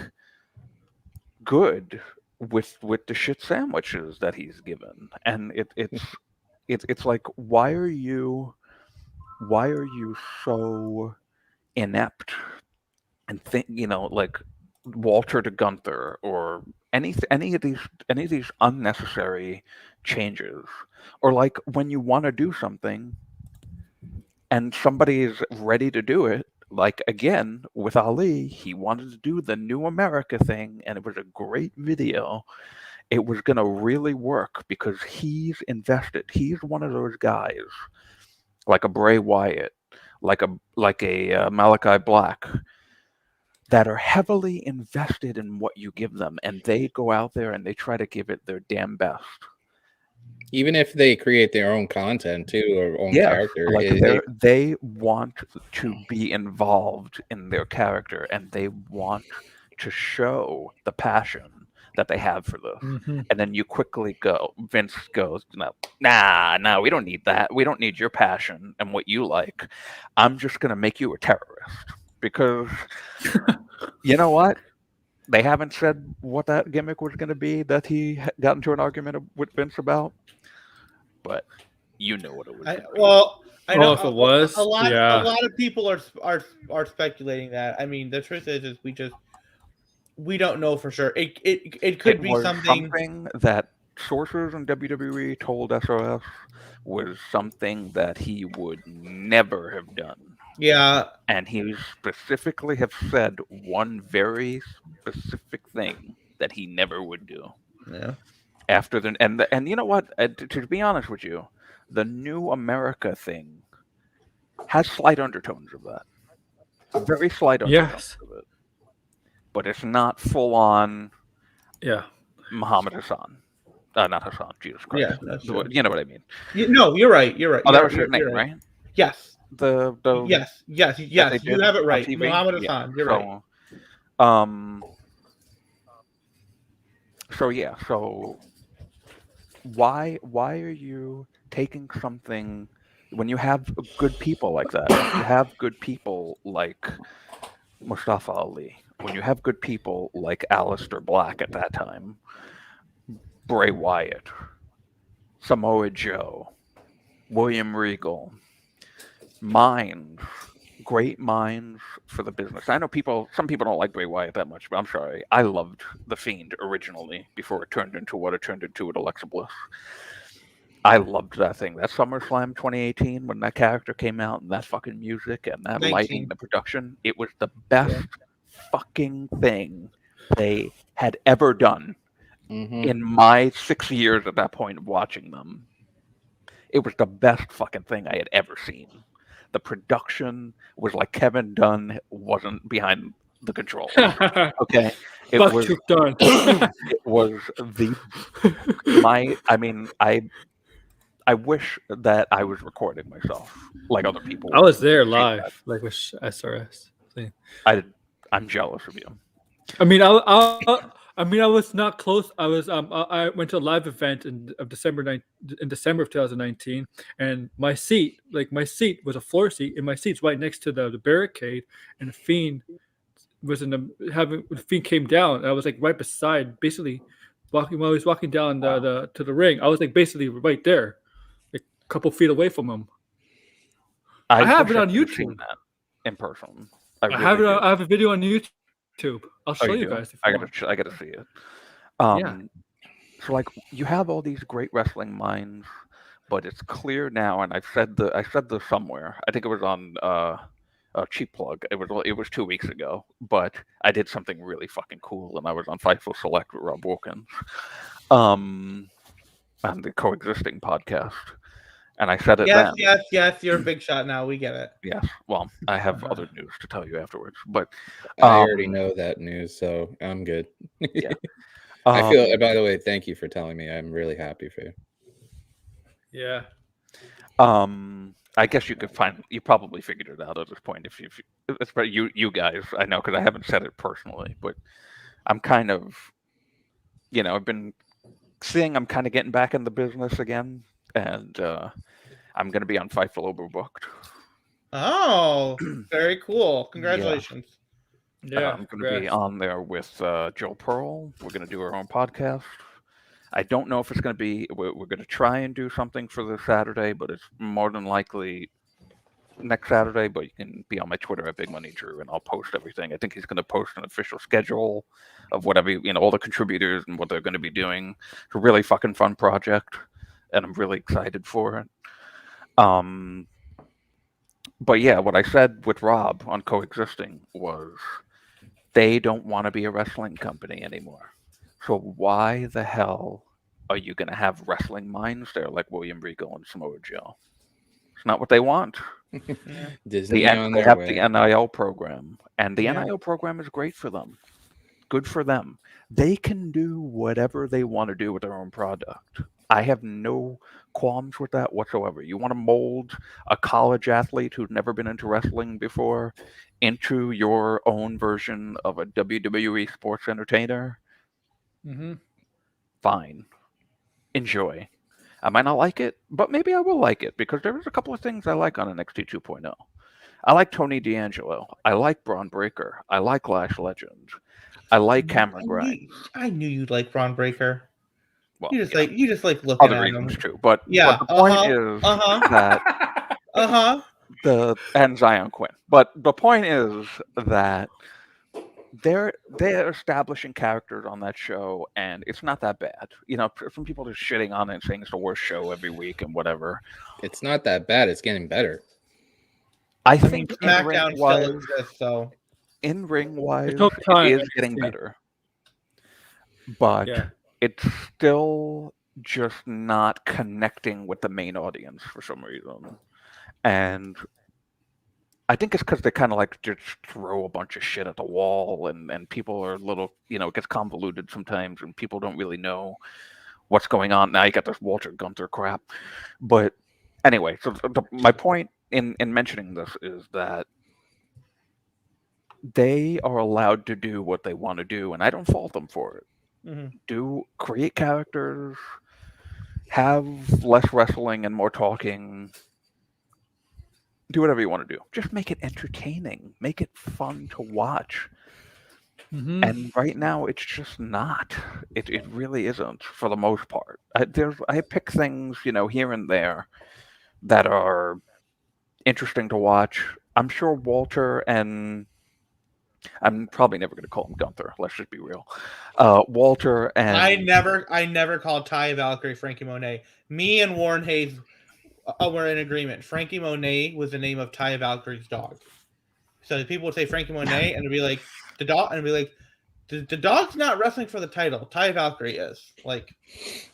D: good with the shit sandwiches that he's given. And it's like, why are you so inept and think, like Walter to Gunther or any of these unnecessary changes, or like when you want to do something and somebody is ready to do it, like again with Ali, he wanted to do the New America thing and it was a great video. It was going to really work because he's invested. He's one of those guys like a Bray Wyatt, like a Malachi Black, that are heavily invested in what you give them, and they go out there and they try to give it their damn best.
A: Even if they create their own content too, or own character,
D: like they want to be involved in their character, and they want to show the passion that they have for this.
C: Mm-hmm.
D: And then you quickly go, Vince goes, nah, we don't need that. We don't need your passion and what you like. I'm just going to make you a terrorist. Because you know what? They haven't said what that gimmick was going to be that he got into an argument with Vince about. But you know what it was.
B: I know
C: if it was,
B: a lot of people are speculating that. I mean, the truth is we don't know for sure. It could be something
D: that sources in WWE told SOS was something that he would never have done.
B: Yeah.
D: And he specifically have said one very specific thing that he never would do.
B: Yeah.
D: After and you know what? To be honest with you, the New America thing has slight undertones of that. Very slight undertones of it. But it's not full on.
C: Yeah.
D: Muhammad Hassan. Not Hassan. Jesus Christ.
B: Yeah, that's true.
D: You know what I mean?
B: No, you're right. You're right.
D: Oh, that was his name, right?
B: Yes.
D: Yes.
B: You have it right. Muhammad Hassan. You're right.
D: So why are you taking something when you have good people like that? You have good people like Mustafa Ali. When you have good people like Aleister Black at that time, Bray Wyatt, Samoa Joe, William Regal, great minds for the business. I know some people don't like Bray Wyatt that much, but I'm sorry. I loved The Fiend originally before it turned into what it turned into with Alexa Bliss. I loved that thing. That SummerSlam 2018 when that character came out and that fucking music and that lighting, the production, it was the best fucking thing they had ever done in my 6 years at that point of watching them. It was the best fucking thing I had ever seen. The production was like Kevin Dunn wasn't behind the controls. Okay, it was I wish that I was recording myself like other people.
C: I was there live, like with SRS.
D: I'm jealous of you.
C: I mean, I was not close. I went to a live event in December of 2019, and my seat was a floor seat, and my seat's right next to the barricade, and the Fiend was the Fiend came down. I was like right beside, basically while he was walking down to the ring. I was like basically right there, like a couple feet away from him. I have it on YouTube.
D: That in person.
C: I have a video on YouTube. I'll show you guys.
D: I gotta see it. So like you have all these great wrestling minds, but it's clear now, and I said this somewhere. I think it was on a cheap plug. It was 2 weeks ago, but I did something really fucking cool, and I was on Fightful Select with Rob Wilkins, on the Coexisting podcast, and I said it then.
B: Yes. You're a big shot now. We get it.
D: Yes. Well, I have other news to tell you afterwards, but
A: I already know that news, so I'm good.
D: yeah.
A: I feel. By the way, thank you for telling me. I'm really happy for you.
C: Yeah.
D: I guess you probably figured it out at this point. If it's about you guys, I know because I haven't said it personally, but I'm kind of, I've been seeing I'm kind of getting back in the business again, and I'm going to be on Fightful Overbooked.
B: Oh, very cool! Congratulations.
C: Yeah.
D: I'm going to be on there with Joe Pearl. We're going to do our own podcast. I don't know if it's going to be. We're going to try and do something for this Saturday, but it's more than likely next Saturday. But you can be on my Twitter at Big Money Drew, and I'll post everything. I think he's going to post an official schedule of whatever all the contributors and what they're going to be doing. It's a really fucking fun project, and I'm really excited for it. But yeah, what I said with Rob on Coexisting was they don't want to be a wrestling company anymore. So why the hell are you going to have wrestling minds there like William Regal and Samoa Joe? It's not what they want.
A: Disney
D: They
A: on
D: have
A: their
D: the
A: way.
D: NIL program, and the
B: Yeah.
D: NIL program is great for them. Good for them. They can do whatever they want to do with their own product. I have no qualms with that whatsoever. You want to mold a college athlete who's never been into wrestling before into your own version of a WWE sports entertainer?
C: Mm-hmm.
D: Fine. Enjoy. I might not like it, but maybe I will like it because there's a couple of things I like on NXT 2.0. I like Tony D'Angelo. I like Braun Breaker. I like Lash Legend. I like Cameron Grimes.
B: I knew you'd like Braun Breaker.
D: Well,
B: You just like looking
D: other
B: at
D: reasons
B: him.
D: too, but
B: Yeah.
D: the point is that and Zion Quinn. But the point is that they're establishing characters on that show, and it's not that bad. Some people are shitting on it and saying it's the worst show every week and whatever.
A: It's not that bad. It's getting better.
D: I think
B: SmackDown still exists, so
D: in ring wise,
C: time,
D: it is getting better, but it's still just not connecting with the main audience for some reason. And I think it's because they kind of like just throw a bunch of shit at the wall, and people are a little, it gets convoluted sometimes, and people don't really know what's going on. Now you got this Walter Gunther crap. But anyway, so my point in mentioning this is that they are allowed to do what they want to do, and I don't fault them for it.
B: Mm-hmm.
D: Create characters, have less wrestling and more talking. Do whatever you want to do. Just make it entertaining. Make it fun to watch.
C: Mm-hmm.
D: And right now, it's just not. It really isn't for the most part. I pick things, here and there that are interesting to watch. I'm sure Walter and I'm probably never going to call him Gunther. Let's just be real. Walter and
B: I never called Ty Valkyrie Frankie Monet. Me and Warren Hayes were in agreement. Frankie Monet was the name of Ty Valkyrie's dog. So people would say Frankie Monet, and it'd be like the dog, and it'd be like the dog's not wrestling for the title. Ty Valkyrie is like.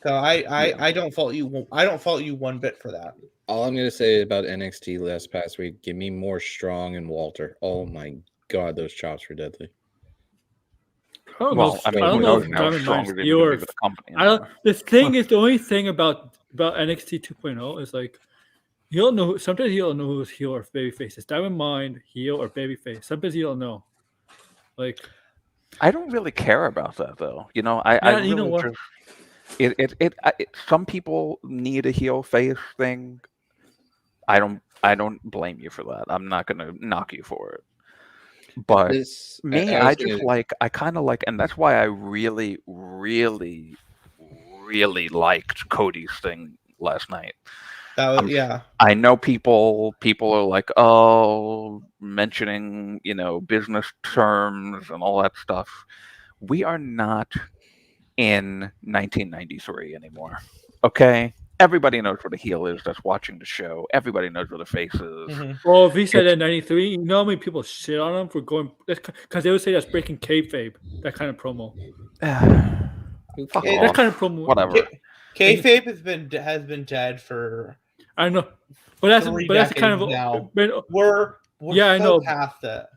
B: So I don't fault you. I don't fault you one bit for that.
A: All I'm going to say about NXT last past week, give me more Strong and Walter. Oh my God, those chops were deadly.
C: I don't know if Diamond Mine's your the thing is, the only thing about NXT 2.0 is like you don't know. Sometimes you don't know who's heel or babyface. Is Diamond Mine heel or babyface? Sometimes you don't know. Like,
D: I don't really care about that though. Some people need a heel face thing. I don't blame you for that. I'm not gonna knock you for it. But I kind of like, and that's why I really, really, really liked Cody's thing last night. I know people are like, oh, mentioning, business terms and all that stuff. We are not in 1993 anymore. Okay? Everybody knows what a heel is that's watching the show. Everybody knows what a face is.
B: Mhm.
C: Well, if he said that in '93, you know how many people shit on him for going? Because they would say that's breaking kayfabe. That kind of promo.
A: Who
D: Fuck
A: cares?
C: That
D: off.
C: kind of promo.
D: Whatever.
B: Kayfabe has been dead for
C: I know, but that's
B: 3
C: the kind of
B: decades now.
C: but-
B: We're
C: Yeah, I
B: so
C: know.
B: past that.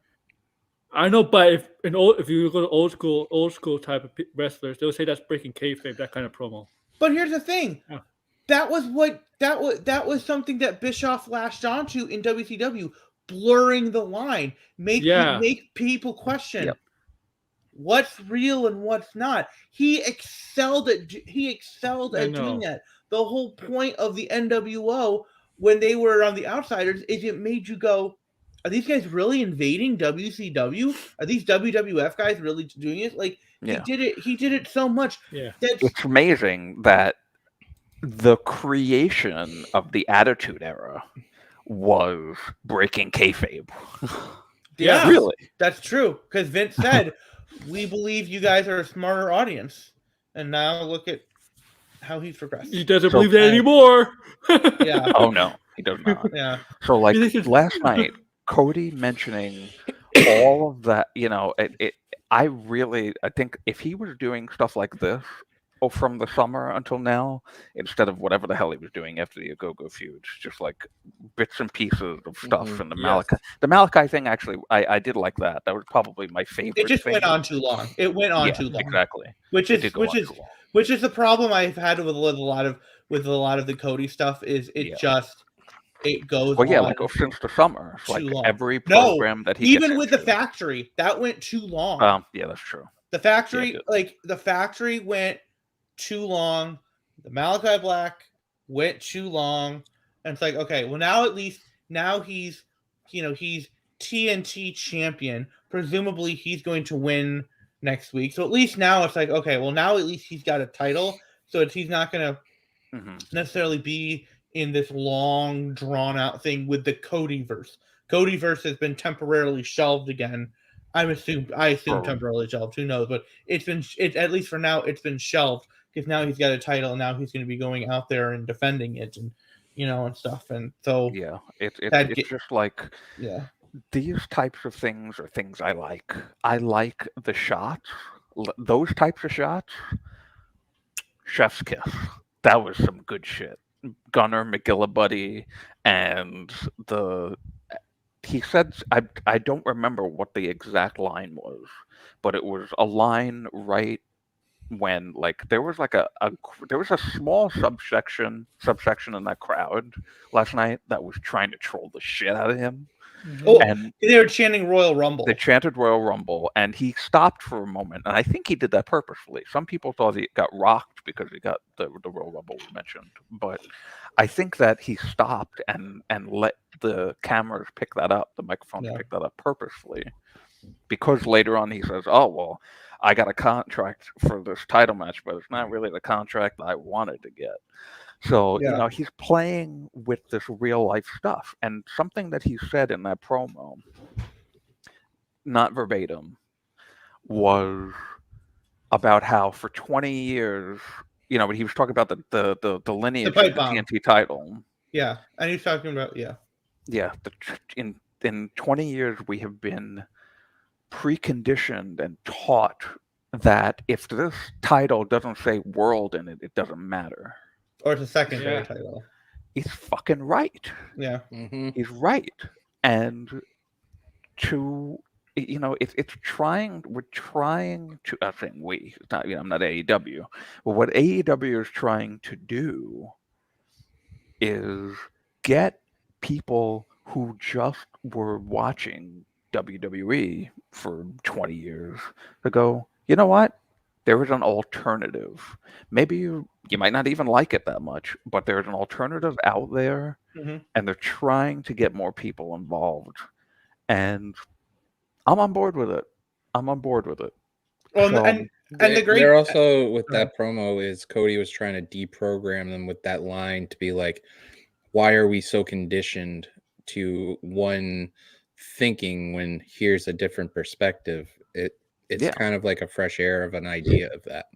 C: I know, but if you go to old school type of wrestlers, they'll say that's breaking kayfabe. That kind of promo.
B: But here's the thing.
C: Yeah.
B: That was something that Bischoff latched onto in WCW, blurring the line, make people question
D: Yep.
B: what's real and what's not. He excelled at doing that. The whole point of the NWO when they were on the Outsiders is it made you go, are these guys really invading WCW? Are these WWF guys really doing it? Like
D: Yeah.
B: he did it so much.
C: Yeah.
D: It's amazing that the creation of the Attitude Era was breaking kayfabe.
B: Yeah,
D: Really?
B: that's true. Because Vince said, "We believe you guys are a smarter audience," and now look at how he's progressed.
C: He doesn't believe that anymore.
B: Yeah.
D: Oh no, he does not.
B: Yeah.
D: So like
C: This is-
D: last night, Cody mentioning all of that, you know, I think if he was doing stuff like this, from the summer until now, instead of whatever the hell he was doing after the Go-Go feud, just like bits and pieces of stuff from the Malachi. The Malachi thing, actually, I did like that. That was probably my favorite.
B: It just
D: thing.
B: went on too long. It went on too long.
D: Exactly.
B: Which
D: It did
B: is
D: go on too long.
B: which is the problem I've had with a lot of the Cody stuff is it goes
D: Well, yeah,
B: on
D: like since the summer, it's like
B: too long.
D: every program that he
B: even
D: gets
B: with the
D: into.
B: factory, that went too long.
D: Yeah, that's true.
B: The factory, the factory went too long. The Malachi Black went too long, and it's like, okay, well now at least he's TNT champion. Presumably he's going to win next week. So at least now it's like, okay, well now at least he's got a title, so he's not going to necessarily be in this long drawn out thing with the Codyverse. Codyverse has been temporarily shelved again. I assume temporarily shelved. Who knows? But it's at least for now it's been shelved because now he's got a title and now he's going to be going out there and defending it and and stuff. And so
D: it's just like
B: these
D: types of things are things I like. I like the shots. Those types of shots. Chef's kiss. That was some good shit. Gunner, McGillibuddy, and he said, I don't remember what the exact line was, but it was a line right when there was there was a small subsection in that crowd last night that was trying to troll the shit out of him.
B: Oh, and they were chanting Royal Rumble.
D: They chanted Royal Rumble, and he stopped for a moment, and I think he did that purposefully. Some people thought he got rocked because he got the Royal Rumble mentioned, but I think that he stopped and let the cameras pick that up, the microphones pick that up purposefully, because later on he says, "Oh well, I got a contract for this title match, but it's not really the contract I wanted to get." So, he's playing with this real life stuff. And something that he said in that promo, not verbatim, was about how for 20 years, but he was talking about the lineage of the TNT title.
B: Yeah. And he's talking about,
D: Yeah. In 20 years, we have been preconditioned and taught that if this title doesn't say world in it, it doesn't matter.
B: Or it's a secondary title.
D: He's fucking right.
B: Yeah.
A: Mm-hmm.
D: He's right. And it's trying, we're trying to, I'm saying we, it's not, I'm not AEW, but what AEW is trying to do is get people who just were watching WWE for 20 years to go, you know what? There is an alternative. Maybe you might not even like it that much, but there's an alternative out there, and they're trying to get more people involved. And I'm on board with it.
B: Well,
D: so,
B: and the great...
A: They're also, with that promo, is Cody was trying to deprogram them with that line to be like, why are we so conditioned to one thinking when here's a different perspective? It's kind of like a fresh air of an idea of that.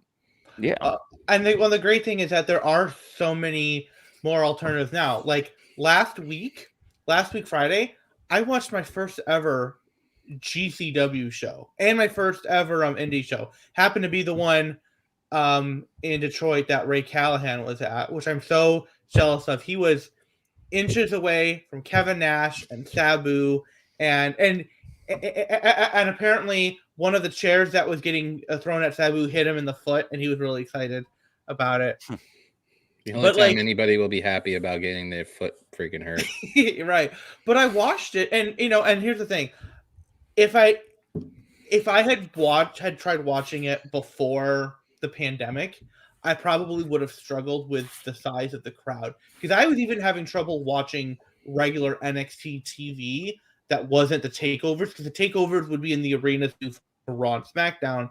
D: Yeah.
B: And the great thing is that there are so many more alternatives now. Like last week Friday, I watched my first ever GCW show and my first ever indie show. Happened to be the one in Detroit that Ray Callahan was at, which I'm so jealous of. He was inches away from Kevin Nash and Sabu, and apparently one of the chairs that was getting thrown at Sabu hit him in the foot, and he was really excited about it.
A: The only time anybody will be happy about getting their foot freaking hurt.
B: Right. But I watched it, and and here's the thing. If I had tried watching it before the pandemic, I probably would have struggled with the size of the crowd, because I was even having trouble watching regular NXT TV that wasn't the takeovers, because the takeovers would be in the arenas for Raw and SmackDown.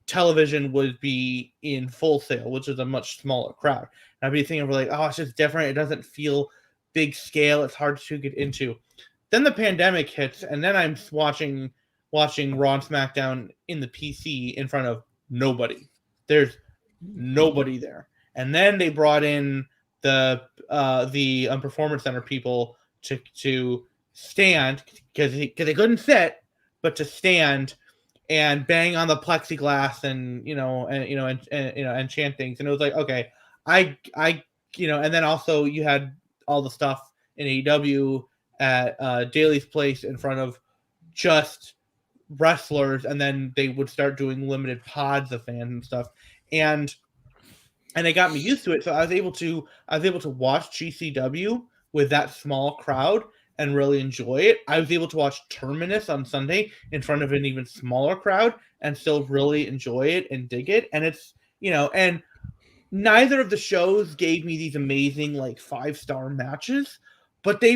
B: Television would be in Full Sail, which is a much smaller crowd. And I'd be thinking, like, oh, it's just different. It doesn't feel big scale. It's hard to get into. Then the pandemic hits, and then I'm watching Raw and SmackDown in the PC in front of nobody. There's nobody there. And then they brought in the Performance Center people to stand, because they couldn't sit, but to stand and bang on the plexiglass and chant things. And it was like, okay, I and then also you had all the stuff in AEW at Daly's Place in front of just wrestlers, and then they would start doing limited pods of fans and stuff, and it got me used to it. So I was able to watch GCW with that small crowd and really enjoy it. I was able to watch Terminus on Sunday in front of an even smaller crowd and still really enjoy it and dig it. And it's, and neither of the shows gave me these amazing, like, 5-star matches, but they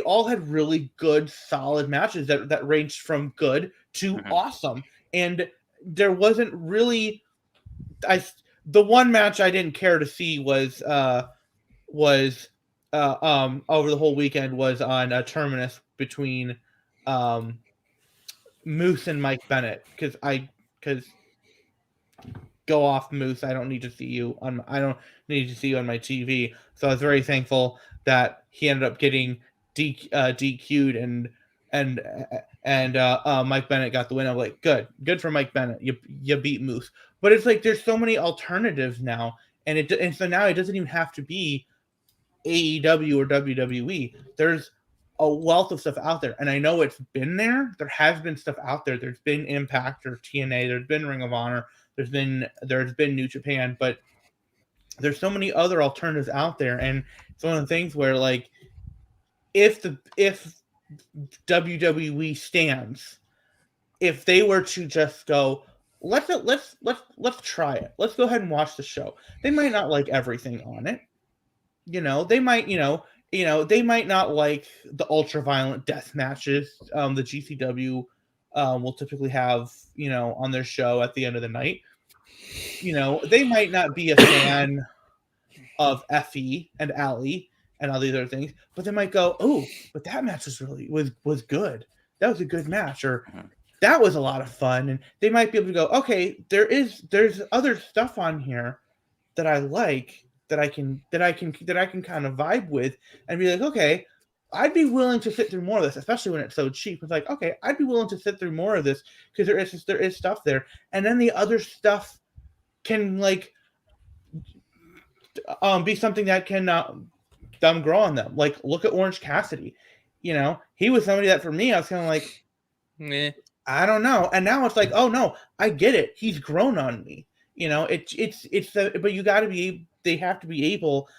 B: all had really good, solid matches that ranged from good to awesome. And there wasn't really, the one match I didn't care to see was over the whole weekend was on Terminus between Moose and Mike Bennett, because go off, Moose. I don't need to see you on my TV. So I was very thankful that he ended up getting DQ'd and Mike Bennett got the win. I'm like, good for Mike Bennett. You beat Moose. But it's like there's so many alternatives now, and so now it doesn't even have to be AEW or WWE. There's a wealth of stuff out there, and I know it's been there. There has been stuff out there. There's been Impact or TNA. There's been Ring of Honor. There's been New Japan, but there's so many other alternatives out there, and it's one of the things where, like, if WWE stands, if they were to just go, let's try it. Let's go ahead and watch the show. They might not like everything on it. They might, they might not like the ultra-violent death matches the GCW will typically have, on their show at the end of the night. They might not be a fan of Effie and Ali and all these other things, but they might go, oh, but that match was good. That was a good match, or that was a lot of fun. And they might be able to go, okay, there's other stuff on here that I like, that I can kind of vibe with, and be like, okay, I'd be willing to sit through more of this, especially when it's so cheap. It's like, okay, I'd be willing to sit through more of this, because there is stuff there, and then the other stuff can, like, be something that can grow on them. Like, look at Orange Cassidy. He was somebody that, for me, I was kind of like,
A: Meh.
B: I don't know. And now it's like, oh no, I get it. He's grown on me. But you got to be. They have to be able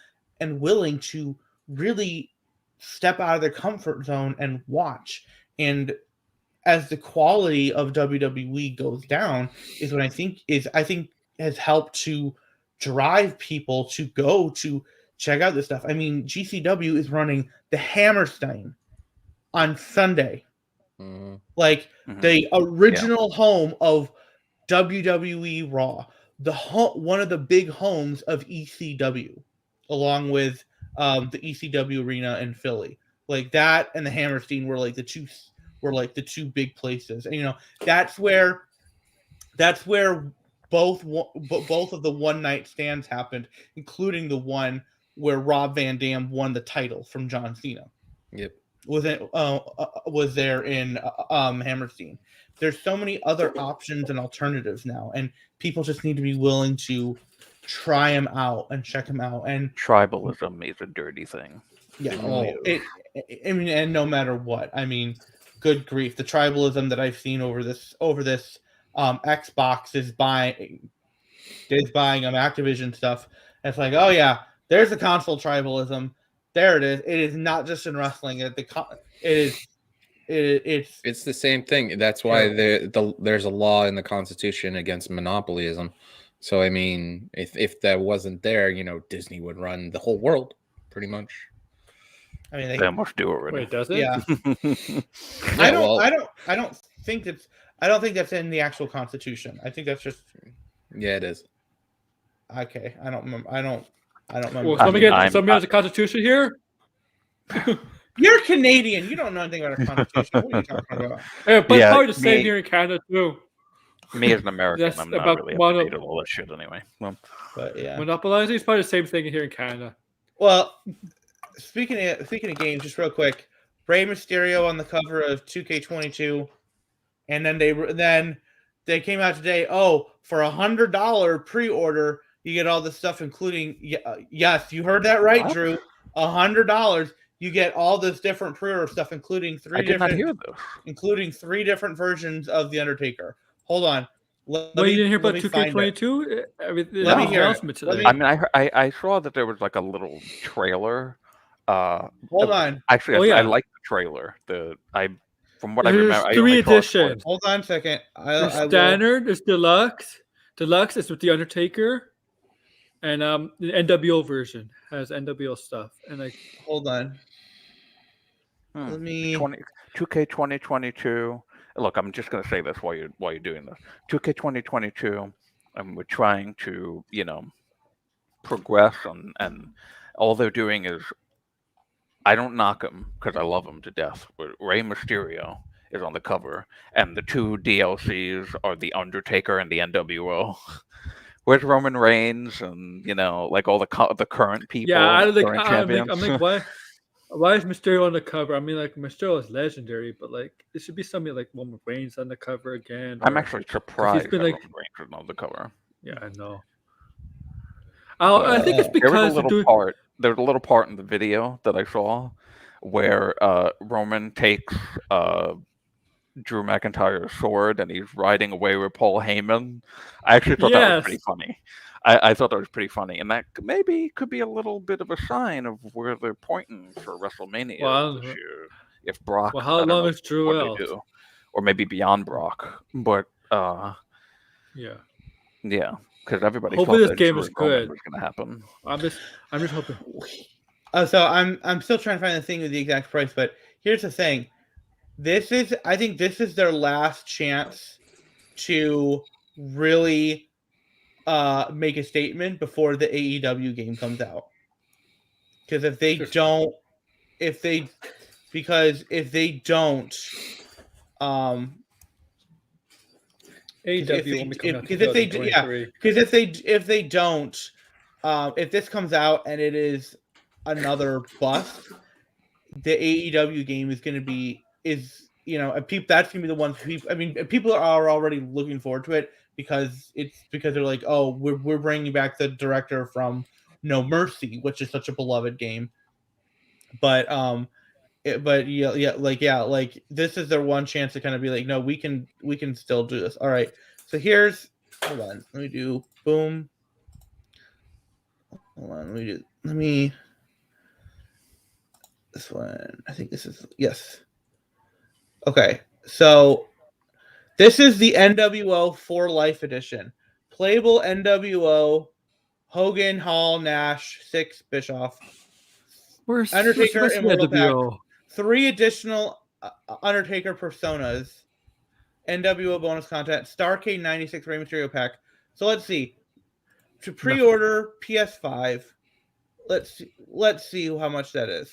B: and willing to really step out of their comfort zone and watch. And as the quality of WWE goes down, is what I think has helped to drive people to go to check out this stuff. I mean, GCW is running the Hammerstein on Sunday. Like the original home of WWE Raw, one of the big homes of ECW, along with the ECW arena in Philly. Like that and the Hammerstein were like the two big places. And that's where both of the one night stands happened, including the one where Rob Van Dam won the title from John Cena.
A: Yep.
B: Was there in Hammerstein. There's so many other options and alternatives now, and people just need to be willing to try them out and check them out. And
D: tribalism is a dirty thing.
B: yeah,
D: It really is.
B: I mean, and no matter what, I mean, good grief, the tribalism that I've seen over this Xbox is buying Activision stuff. And it's like, oh yeah, there's the console tribalism. There it is. It is not just in wrestling. It's
A: the same thing. That's why there's a law in the Constitution against monopolism. So I mean, if that wasn't there, Disney would run the whole world, pretty much.
B: I mean,
D: they must do already.
C: Wait, does it?
B: Yeah. I don't think that's in the actual Constitution. I think that's just.
A: Yeah, it is.
B: Okay, I don't remember. I don't remember.
C: Well, somebody has the Constitution here.
B: You're Canadian. You don't know anything about our Constitution. What are you talking about?
C: Yeah, but it's probably the same here in Canada too.
D: Me as an American, I'm not really up to date on all that shit anyway. Well,
B: but yeah,
C: monopolizing is probably the same thing here in Canada.
B: Well, speaking of games, just real quick, Rey Mysterio on the cover of 2K22, and then they came out today. Oh, for $100 pre-order, you get all this stuff, including yes, you heard that right, Drew. $100, you get all this different pre-order stuff, including three different versions of the Undertaker. Hold on.
C: You didn't hear about 2K22?
B: Let me hear it.
D: I mean, I saw that there was like a little trailer.
B: Hold on.
D: Actually, I like the trailer. From what I remember,
C: 3 editions.
B: Hold on a second.
C: There's standard. There's deluxe. Deluxe is with the Undertaker, and the NWO version has NWO stuff. And
B: hold on. Let me
D: 2K2022. Look, I'm just going to say this while you're doing this. 2K2022, and we're trying to, progress, and all they're doing is, I don't knock them because I love them to death. But Rey Mysterio is on the cover, and the 2 DLCs are the Undertaker and the NWO. Where's Roman Reigns and like all the current people?
C: Yeah, I'm like, why is Mysterio on the cover? I mean, like, Mysterio is legendary, but like, it should be something like Roman Reigns on the cover again.
D: I'm actually surprised that Roman Reigns is on the cover.
C: Yeah, I know. I think it's because
D: there was a little part in the video that I saw where Roman takes Drew McIntyre's sword and he's riding away with Paul Heyman. I actually thought that was pretty funny. I thought that was pretty funny, and that maybe could be a little bit of a sign of where they're pointing for WrestleMania this year. If Brock,
C: how long is Drew out?
D: Or maybe beyond Brock, but
C: yeah,
D: because everybody
C: hopefully
D: thought
C: this game is good.
D: Was going to happen.
C: I'm just hoping.
B: So I'm still trying to find the thing with the exact price, but here's the thing: I think this is their last chance to really make a statement before the AEW game comes out. Because if they don't, if they don't, if this comes out and it is another bust, the AEW game is going to be that's going to be the ones people are already looking forward to it because they're like, oh, we're bringing back the director from No Mercy, which is such a beloved game. But this is their one chance to kind of be like, no, we can still do this. All right. So hold on. Let me do boom. Hold on. This one. I think this is, yes. Okay. So this is the NWO for Life edition. Playable NWO, Hogan, Hall, Nash, Six, Bischoff.
C: Where's
B: Undertaker and Immortal Pack. 3 additional Undertaker personas. NWO bonus content. Starrcade 96 Rey Mysterio pack. So let's see. To pre-order PS5. Let's see how much that is.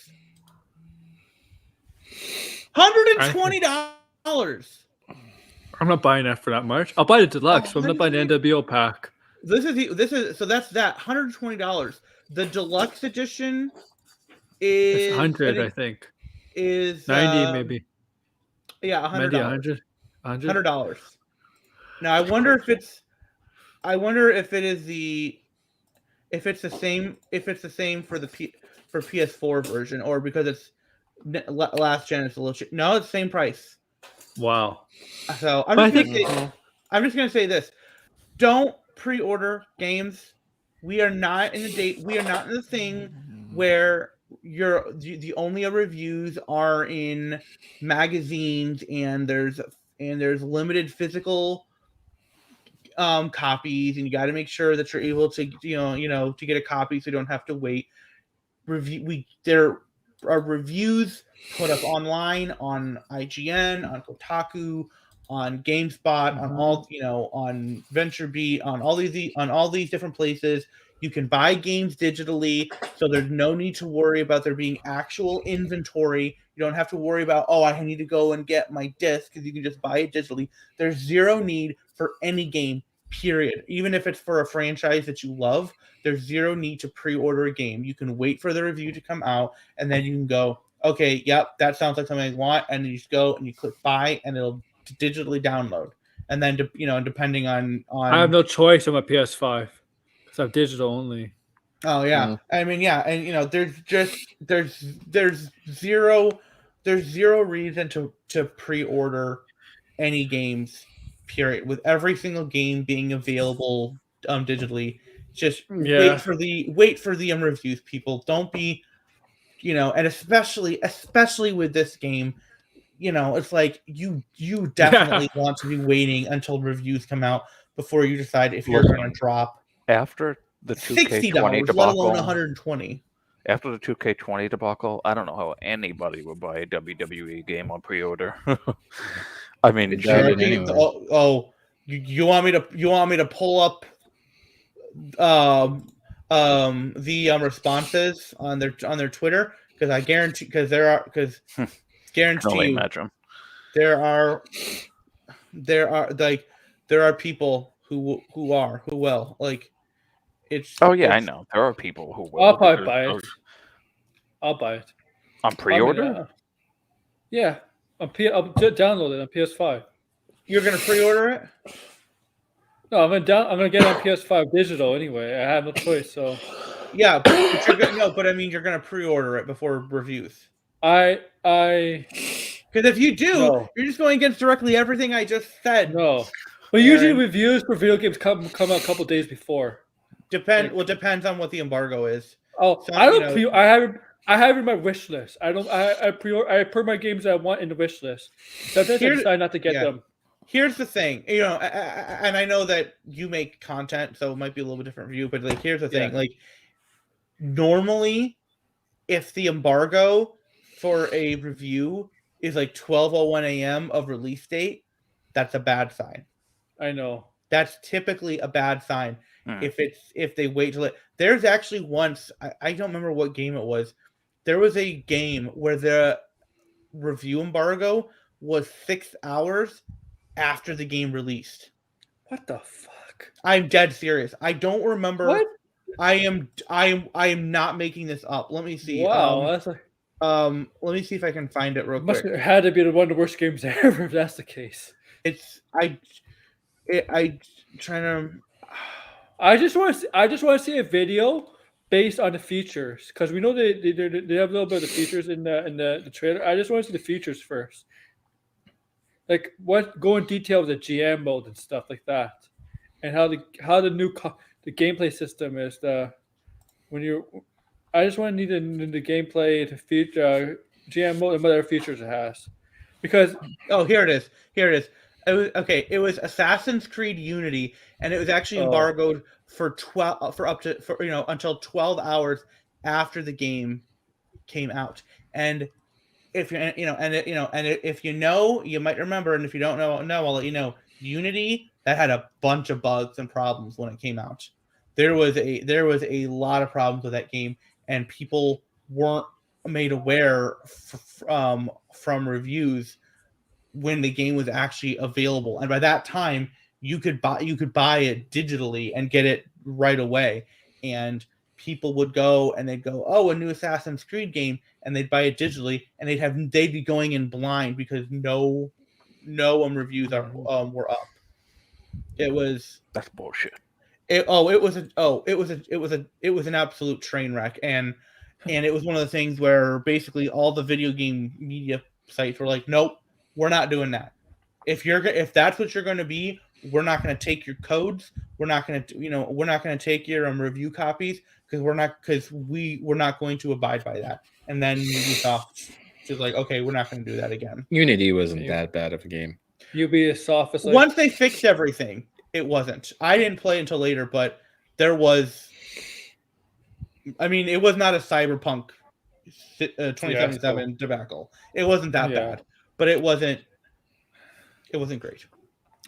B: $120.
C: I'm not buying that for that much. I'll buy the deluxe, but I'm not buying the NWO pack.
B: This is so that's that $120. The deluxe edition
C: It's
B: is
C: 100, I think.
B: Is
C: 90 maybe.
B: Yeah,
C: Maybe
B: $100.
C: 100.
B: $100. Now I wonder if it's if it's the same for for PS4 version, or because it's last gen, it's a little cheap. No, it's the same price.
C: Wow.
B: So I'm just gonna say this: don't pre-order games. We are not in the thing where the only reviews are in magazines and there's limited physical copies, and you got to make sure that you're able to to get a copy so you don't have to wait. There are reviews put up online on IGN, on Kotaku, on GameSpot, on all on VentureBeat, on all these different places. You can buy games digitally, so there's no need to worry about there being actual inventory. You don't have to worry about, oh, I need to go and get my disc, because you can just buy it digitally. There's zero need for any game, period. Even if it's for a franchise that you love, there's zero need to pre-order a game. You can wait for the review to come out, and then you can go, okay, yep, that sounds like something I want, and then you just go and you click buy, and it'll digitally download. And then depending on
C: I have no choice on my PS5 because I have digital only.
B: Oh yeah, I mean and there's zero reason to pre-order any games, period. With every single game being available digitally, just wait for the reviews, people. Don't be, and especially with this game, it's like you definitely want to be waiting until reviews come out before you decide if you're going to drop.
D: After the 2K20
B: $60,
D: debacle,
B: let alone $120.
D: After the 2K20 debacle, I don't know how anybody would buy a WWE game on pre-order. I mean,
B: anyway. You want me to pull up the responses on their Twitter, because I guarantee
D: imagine.
B: there are people who will, like, it's.
D: Oh yeah, I know there are people who will.
C: I'll probably buy it. I'll buy it
D: on pre-order.
C: Yeah, I'll download it on PS5.
B: You're gonna pre-order it?
C: No, I'm gonna get it on PS5 digital anyway. I have no choice. So
B: yeah, but you're gonna pre-order it before reviews.
C: Because
B: if you do, you're just going against directly everything I just said.
C: No, but usually reviews for video games come out a couple days before.
B: Depends on what the embargo is.
C: Oh, I don't. I have it in my wish list. I put my games that I want in the wish list. Sometimes I decide not to get them.
B: Here's the thing, and I know that you make content, so it might be a little bit different for you. But here's the thing, normally, if the embargo for a review is 12:01 a.m. of release date, that's a bad sign.
C: I know.
B: That's typically a bad sign. If they wait till it. There's actually once, I don't remember what game it was. There was a game where the review embargo was 6 hours after the game released.
C: What the fuck?
B: I'm dead serious. I don't remember.
C: What?
B: I am not making this up. Let me see.
C: Wow,
B: let me see if I can find it real quick.
C: It had to be one of the worst games ever if that's the case. I just want to see a video based on the features, because we know they have a little bit of the features in the trailer. I just want to see the features first, go in detail with the GM mode and stuff like that, and how the new the gameplay system is. I just want to need the gameplay, the feature, GM mode, and what other features it has, because
B: here it is. It was Assassin's Creed Unity, and it was actually embargoed until 12 hours after the game came out. And if if you might remember, and if you don't know, I'll let you know. Unity, that had a bunch of bugs and problems when it came out. There was a lot of problems with that game, and people weren't made aware from reviews when the game was actually available, and by that time you could buy it digitally and get it right away. And people would go and they'd go, "Oh, a new Assassin's Creed game," and they'd buy it digitally, and they'd be going in blind because no reviews were up.
D: That's bullshit.
B: It was an absolute train wreck, and it was one of the things where basically all the video game media sites were like, "Nope, we're not doing that. If that's what you're going to be, we're not going to take your codes. We're not going to take your review copies because we're not going to abide by that." And then Ubisoft is like, "Okay, we're not going to do that again."
A: Unity wasn't that bad of a game.
C: Ubisoft is like,
B: Once they fixed everything, it wasn't. I didn't play until later, but there was. I mean, it was not a Cyberpunk 2077 debacle. It wasn't that bad, but it wasn't great.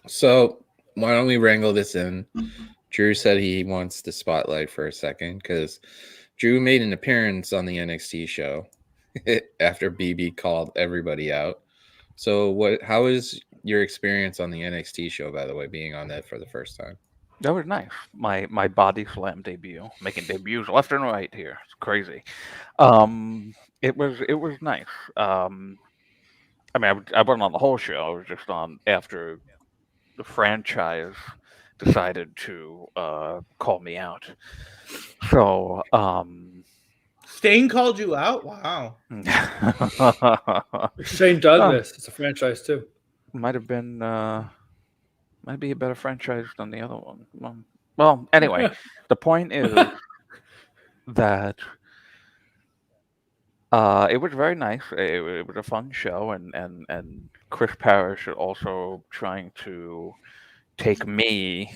A: So why don't we wrangle this in? Drew said he wants the spotlight for a second because Drew made an appearance on the NXT show after BB called everybody out. So how is your experience on the NXT show, by the way, being on that for the first time?
D: That was nice. My body slam debut, making debuts left and right here. It's crazy. It was nice. I mean, I wasn't on the whole show. I was just on after the franchise decided to call me out. So,
B: Stain called you out? Wow.
C: Shane Douglas. It's a franchise too.
D: Might be a better franchise than the other one. Well, anyway, the point is that it was very nice. It was a fun show, and Chris Parrish also trying to take me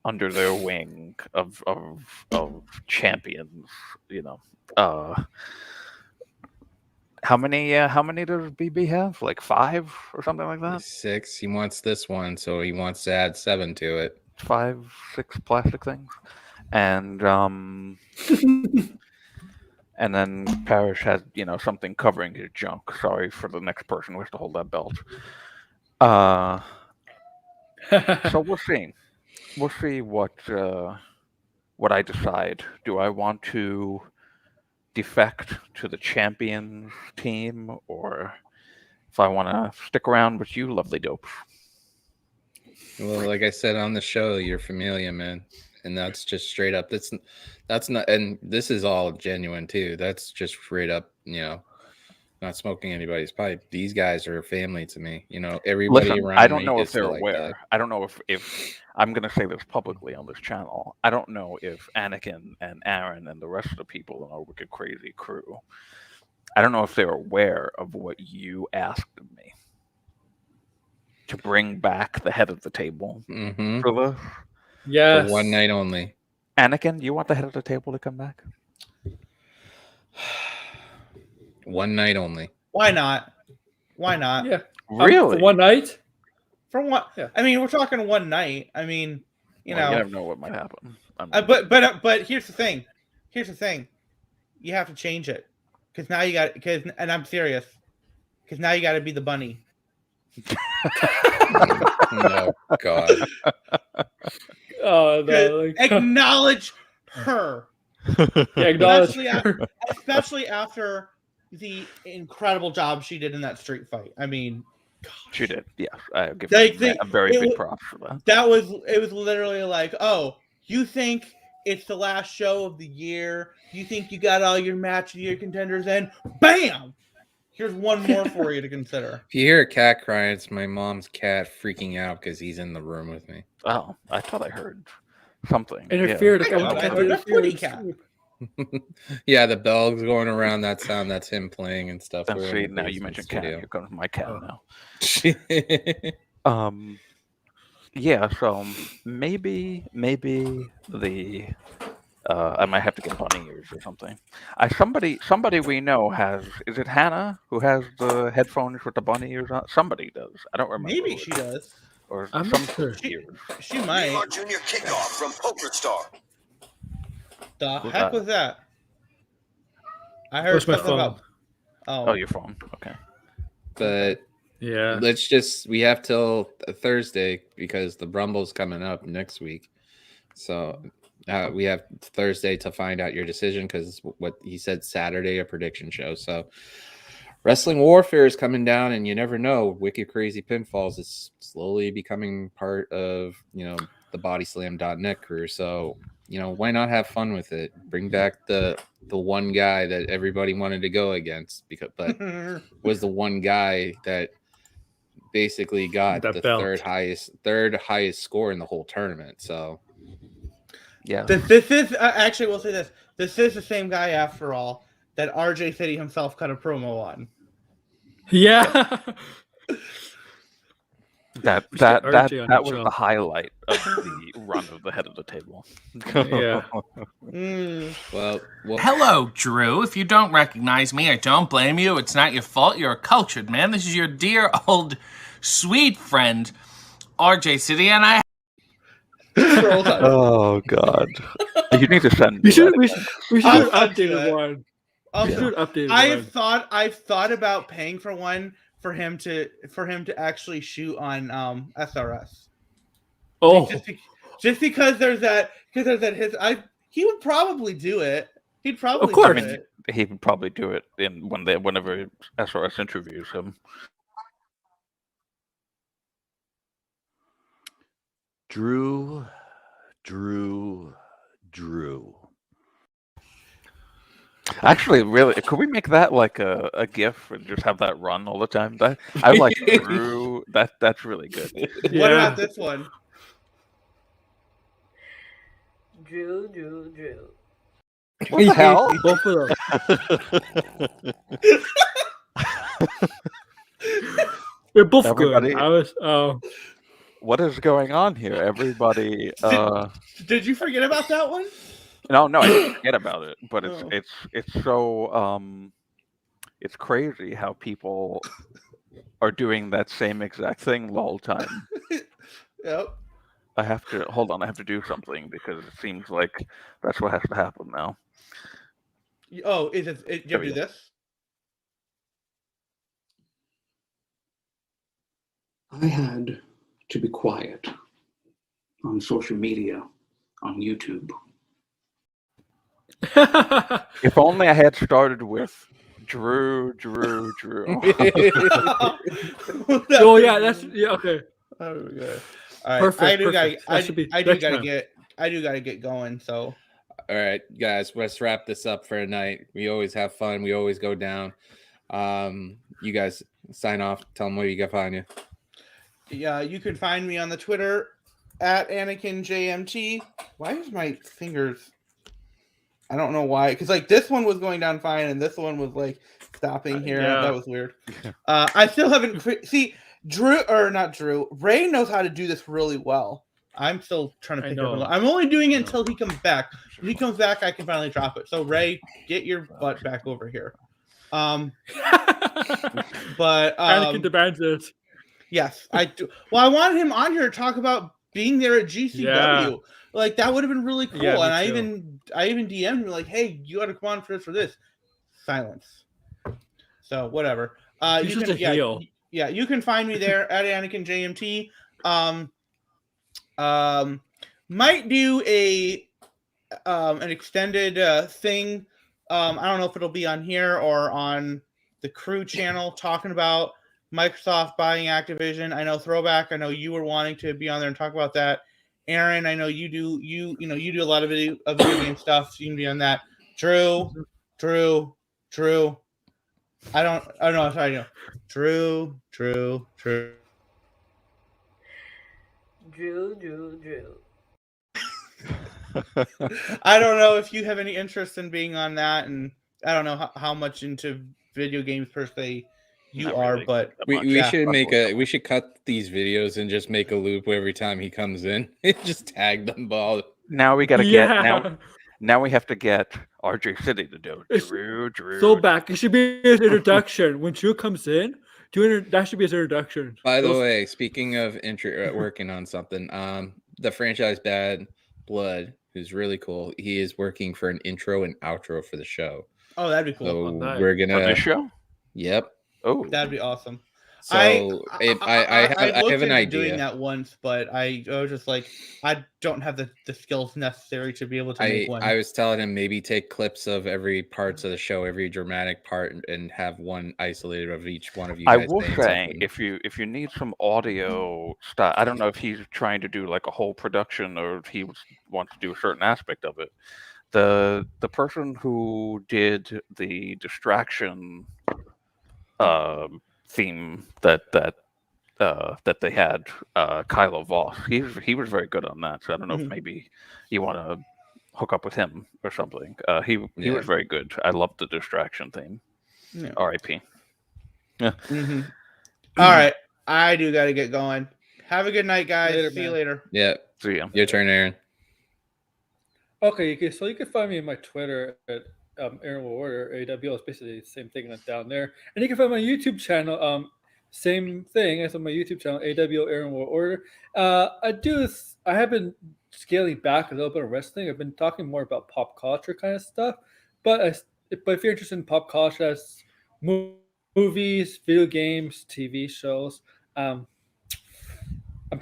D: under their wing of champions. You know, how many does BB have? Like 5 or something like that?
A: 6. He wants this one, so he wants to add 7 to it.
D: 5, 6 plastic things, and and then Parrish had something covering his junk. Sorry for the next person who has to hold that belt. So we'll see. We'll see what I decide. Do I want to defect to the champions team, or if I want to stick around with you lovely dopes?
A: Well, like I said on the show, you're familiar, man, and that's just straight up. That's not, and this is all genuine too. That's just straight up, not smoking anybody's pipe. These guys are family to me. Everybody
D: Listen,
A: around.
D: I don't know if they're
A: like
D: aware.
A: that.
D: I don't know if I'm going to say this publicly on this channel. I don't know if Anakin and Aaron and the rest of the people in our Wicked Crazy crew, I don't know if they're aware of what you asked of me. To bring back the head of the table for this?
C: Yes.
A: For one night only.
D: Anakin, you want the head of the table to come back?
A: One night only.
B: Why not? Why not?
C: Yeah.
D: Really?
C: For one night?
B: From what?
C: Yeah.
B: I mean, we're talking one night. I mean, you
D: never know what might happen.
B: But here's the thing. You have to change it because now you got and I'm serious because now you got to be the bunny.
A: Oh God.
C: Oh no!
B: Acknowledge her.
C: Yeah, acknowledge her.
B: Especially after the incredible job she did in that street fight. I mean, gosh.
D: She did. Yes, I give
B: a
D: very big props for that.
B: It was literally like, oh, you think it's the last show of the year? You think you got all your match of the year contenders in? Bam! Here's one more for you to consider.
A: If you hear a cat crying, it's my mom's cat freaking out because he's in the room with me.
D: Oh, I thought I heard something.
C: Interfered.
B: Yeah.
A: Yeah, the bell's going around. That sound, that's him playing and stuff.
D: And see, now you mentioned cat. Here comes my cat now. Yeah, so maybe the I might have to get bunny ears or something. Somebody we know has. Is it Hannah who has the headphones with the bunny ears on? Somebody does. I don't remember.
B: Maybe she does.
D: Or
C: I'm
D: some
C: not sure.
B: She might.
E: Our junior kickoff from Poker Star.
B: The
D: Who's
B: heck
D: that?
B: was that? I heard
C: Where's my
B: something
C: phone?
B: about.
D: Oh, your phone. Okay.
A: But
C: Yeah.
A: we have till Thursday because the Rumble's coming up next week. So we have Thursday to find out your decision because what he said Saturday, a prediction show. So Wrestling Warfare is coming down, and you never know. Wicked Crazy Pinfalls is slowly becoming part of, the bodyslam.net crew. So, why not have fun with it? Bring back the one guy that everybody wanted to go against, but was the one guy that basically got
C: The
A: the
C: belt.
A: third highest score in the whole tournament. So,
D: Yeah.
B: This is actually, we'll say this. This is the same guy, after all, that RJ City himself cut a promo on.
C: Yeah.
D: That
C: We should get RJ on the
D: was
C: show.
D: the highlight of the run of the head of the table.
C: Yeah.
A: well,
F: Hello, Drew. If you don't recognize me, I don't blame you. It's not your fault. You're a cultured man. This is your dear old sweet friend, RJ City, and I.
D: Oh God! You need to send me
C: We should
D: that.
C: do
B: I'll
C: an
B: send you
C: updated
B: it.
C: one.
B: Also,
C: We should do an updated
B: I've thought about paying for one for him to actually shoot on SRS.
C: Oh,
B: Just because there's that he would probably do it. He'd probably
C: Of course.
B: do it.
D: He would probably do it whenever SRS interviews him.
G: Drew.
D: Actually, really, could we make that like a GIF and just have that run all the time? I like Drew. That's really good.
C: yeah.
B: What about this one?
H: Drew.
D: What the hell?
C: Both of them. They're both
D: Everybody-
C: good. I was.
D: What is going on here? Everybody.
B: Did you forget about that one?
D: No, I didn't forget about it. But
B: Oh.
D: it's so it's crazy how people are doing that same exact thing the whole time.
B: Yep.
D: I have to do something because it seems like that's what has to happen now.
B: Oh, is it? You
D: There
B: have
D: we
B: to do
D: go.
B: this?
I: I had to be quiet on social media, on YouTube.
D: If only I had started with Drew.
C: Oh yeah, that's okay.
B: Oh, good. All right.
C: Perfect,
B: I do
C: perfect. That should be next time.
B: gotta get going. So
A: all right, guys, let's wrap this up for a night. We always have fun. We always go down. You guys sign off. Tell them where you can find you.
B: yeah, you can find me on the Twitter at AnakinJMT. Why is my fingers? I don't know why. Because like this one was going down fine, and this one was like stopping here.
C: Yeah.
B: That was weird. I still haven't see Drew. Ray knows how to do this really well. I'm still trying to
C: I
B: pick
C: know.
B: up. I'm only doing it until he comes back. When he comes back, I can finally drop it. So Ray, get your butt back over here. But
C: Anakin demands this.
B: yes, I do. Well, I wanted him on here to talk about being there at GCW.
C: Yeah.
B: Like that would have been really cool.
C: Yeah, me
B: and I
C: too.
B: even DM'd him like, "Hey, you got to come on for this." Silence. So whatever.
C: He's just a heel.
B: Yeah, you can find me there at Anakin JMT. Might do an extended thing. I don't know if it'll be on here or on the crew channel talking about Microsoft buying Activision. I know Throwback. I know you were wanting to be on there and talk about that. Aaron, I know you do. You do a lot of video game stuff. So you can be on that. Drew. I don't know. Sorry, no. Drew.
H: Drew.
B: I don't know if you have any interest in being on that, and I don't know how much into video games per se you
D: Not
B: are,
D: really.
B: but
A: We
B: Yeah.
A: we should cut these videos and just make a loop every time he comes in. Just tag them all.
D: Now we gotta
C: Yeah.
D: get now we have to get RJ City to do it.
C: It's
D: Drew.
C: So back. It should be his introduction. When Drew comes in, that should be his introduction.
A: By the
C: Those-
A: way, speaking of working on something, the franchise Bad Blood, who's really cool, he is working for an intro and outro for the show.
B: oh, that'd be cool.
A: So
C: nice.
A: we're
D: For
A: gonna.
D: this show?
A: Yep.
D: Oh,
B: That'd be awesome.
A: So I
B: looked
A: have an
B: into doing
A: idea.
B: that once, but I was just like, I don't have the skills necessary to be able to make one.
A: I was telling him maybe take clips of every parts of the show, every dramatic part, and have one isolated of each one of you
D: I
A: guys
D: will
A: saying
D: say,
A: something.
D: if you need some audio stuff, I don't know if he's trying to do like a whole production or if wants to do a certain aspect of it. The person who did the distraction theme that they had, Kylo Voss, he was very good on that. So I don't know if maybe you want to hook up with him or something. He
A: Yeah.
D: was very good. I loved the distraction theme.
B: Yeah.
D: R.I.P. Yeah.
B: All right, I do got to get going. Have a good night, guys.
C: Later,
B: See you
C: man.
B: later.
A: Yeah.
D: See ya.
A: Your turn, Aaron.
C: Okay, you can find me on my Twitter at Aaron Will Order AWL. It's basically the same thing down there, and you can find my YouTube channel. Same thing as on my YouTube channel, AWL Aaron Will Order. I have been scaling back a little bit of wrestling. I've been talking more about pop culture kind of stuff, but if you're interested in pop culture, that's movies, video games, TV shows. I'm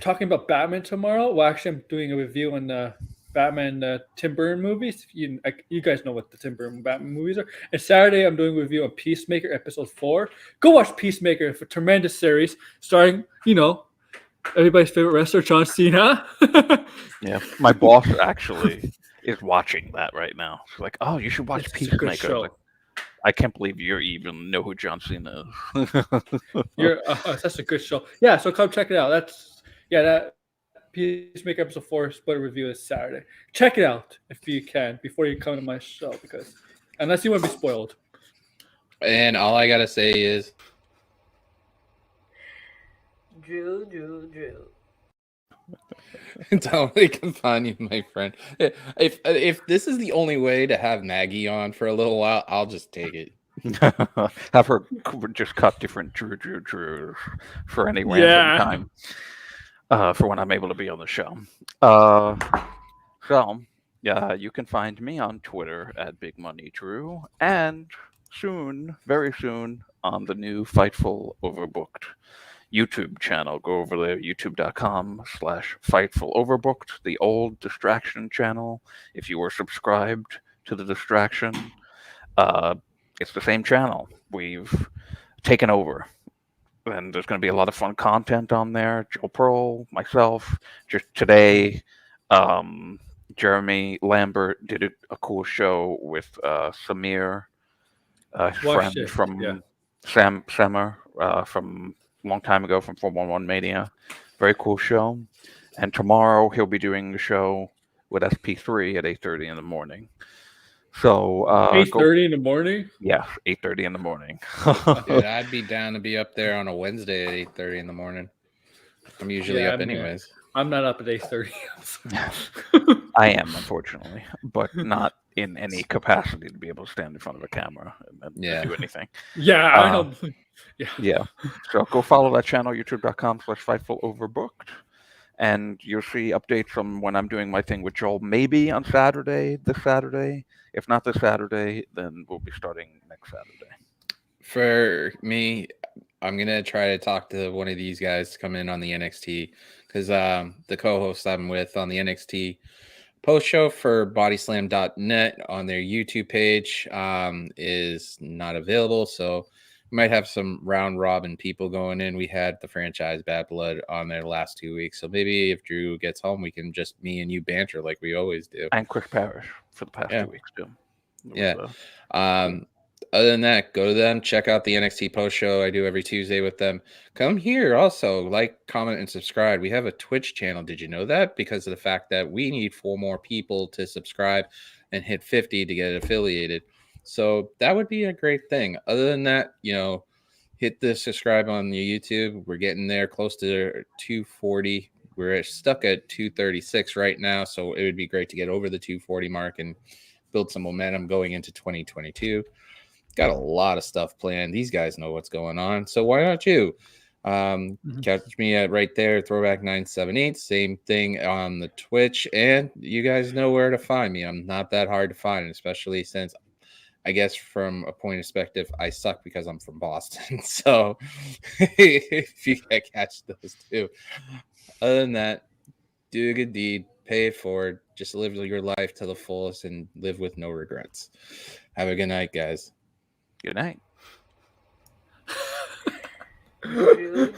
C: talking about Batman tomorrow. Well, actually, I'm doing a review on the Batman Tim Burton movies. You guys know what the Tim Burton Batman movies are. And Saturday, I'm doing a review on Peacemaker episode 4. Go watch Peacemaker. It's a tremendous series starring, everybody's favorite wrestler, John Cena.
D: Yeah, my boss actually is watching that right now. She's like, "Oh, you should watch
C: It's a good
D: Peacemaker." I was
C: show.
D: like, I can't believe you even know who John Cena is.
C: That's a good show. Yeah, so come check it out. That Peacemaker episode 4 spoiler review is Saturday. Check it out if you can before you come to my show, because unless you want to be spoiled.
A: And all I gotta say is,
H: Drew.
A: totally can find you, my friend. If this is the only way to have Maggie on for a little while, I'll just take it.
D: Have her just cut different Drew for any random time. For when I'm able to be on the show. So, yeah, you can find me on Twitter at Big Money Drew, and soon, very soon, on the new Fightful Overbooked YouTube channel. Go over there, youtube.com/Fightful Overbooked, the old Distraction channel. If you were subscribed to the Distraction, it's the same channel. We've taken over. And there's going to be a lot of fun content on there. Joe Pearl, myself, just today, Jeremy Lambert did a cool show with Samir, friend from Sammer from a long time ago from 411 Mania. Very cool show. And tomorrow he'll be doing the show with SP3 at 8:30 in the morning. So
C: 8:30 in the morning?
D: Yeah, 8:30 in the morning.
A: Dude, I'd be down to be up there on a Wednesday at 8:30 in the morning. I'm usually up anyways.
C: I'm not up at 8:30.
D: I am, unfortunately, but not in any capacity to be able to stand in front of a camera and do anything.
C: Yeah, I know.
D: Yeah. So go follow that channel, youtube.com/Fightful Overbooked. And you'll see updates from when I'm doing my thing with Joel, maybe on this Saturday. If not this Saturday, then we'll be starting next Saturday.
A: For me, I'm going to try to talk to one of these guys to come in on the NXT, because the co-host I'm with on the NXT post show for bodyslam.net on their YouTube page is not available. So we might have some round robin people going in. We had the franchise Bad Blood on there last 2 weeks. So maybe if Drew gets home, we can just me and you banter like we always do.
D: And Chris Parrish for the past 2 weeks too.
A: Other than that, go to them, check out the NXT post show I do every Tuesday with them. Come here also, like, comment, and subscribe. We have a Twitch channel. Did you know that? Because of the fact that we need 4 more people to subscribe and hit 50 to get affiliated. So that would be a great thing. Other than that, hit the subscribe on the YouTube. We're getting there close to 240. We're stuck at 236 right now. So it would be great to get over the 240 mark and build some momentum going into 2022. Got a lot of stuff planned. These guys know what's going on. So why not you? Catch me at right there, Throwback 978. Same thing on the Twitch. And you guys know where to find me. I'm not that hard to find, especially since I guess from a point of perspective, I suck because I'm from Boston. So if you can catch those two. Other than that, do a good deed, pay it forward, just live your life to the fullest and live with no regrets. Have a good night, guys.
D: Good night.
H: Drew.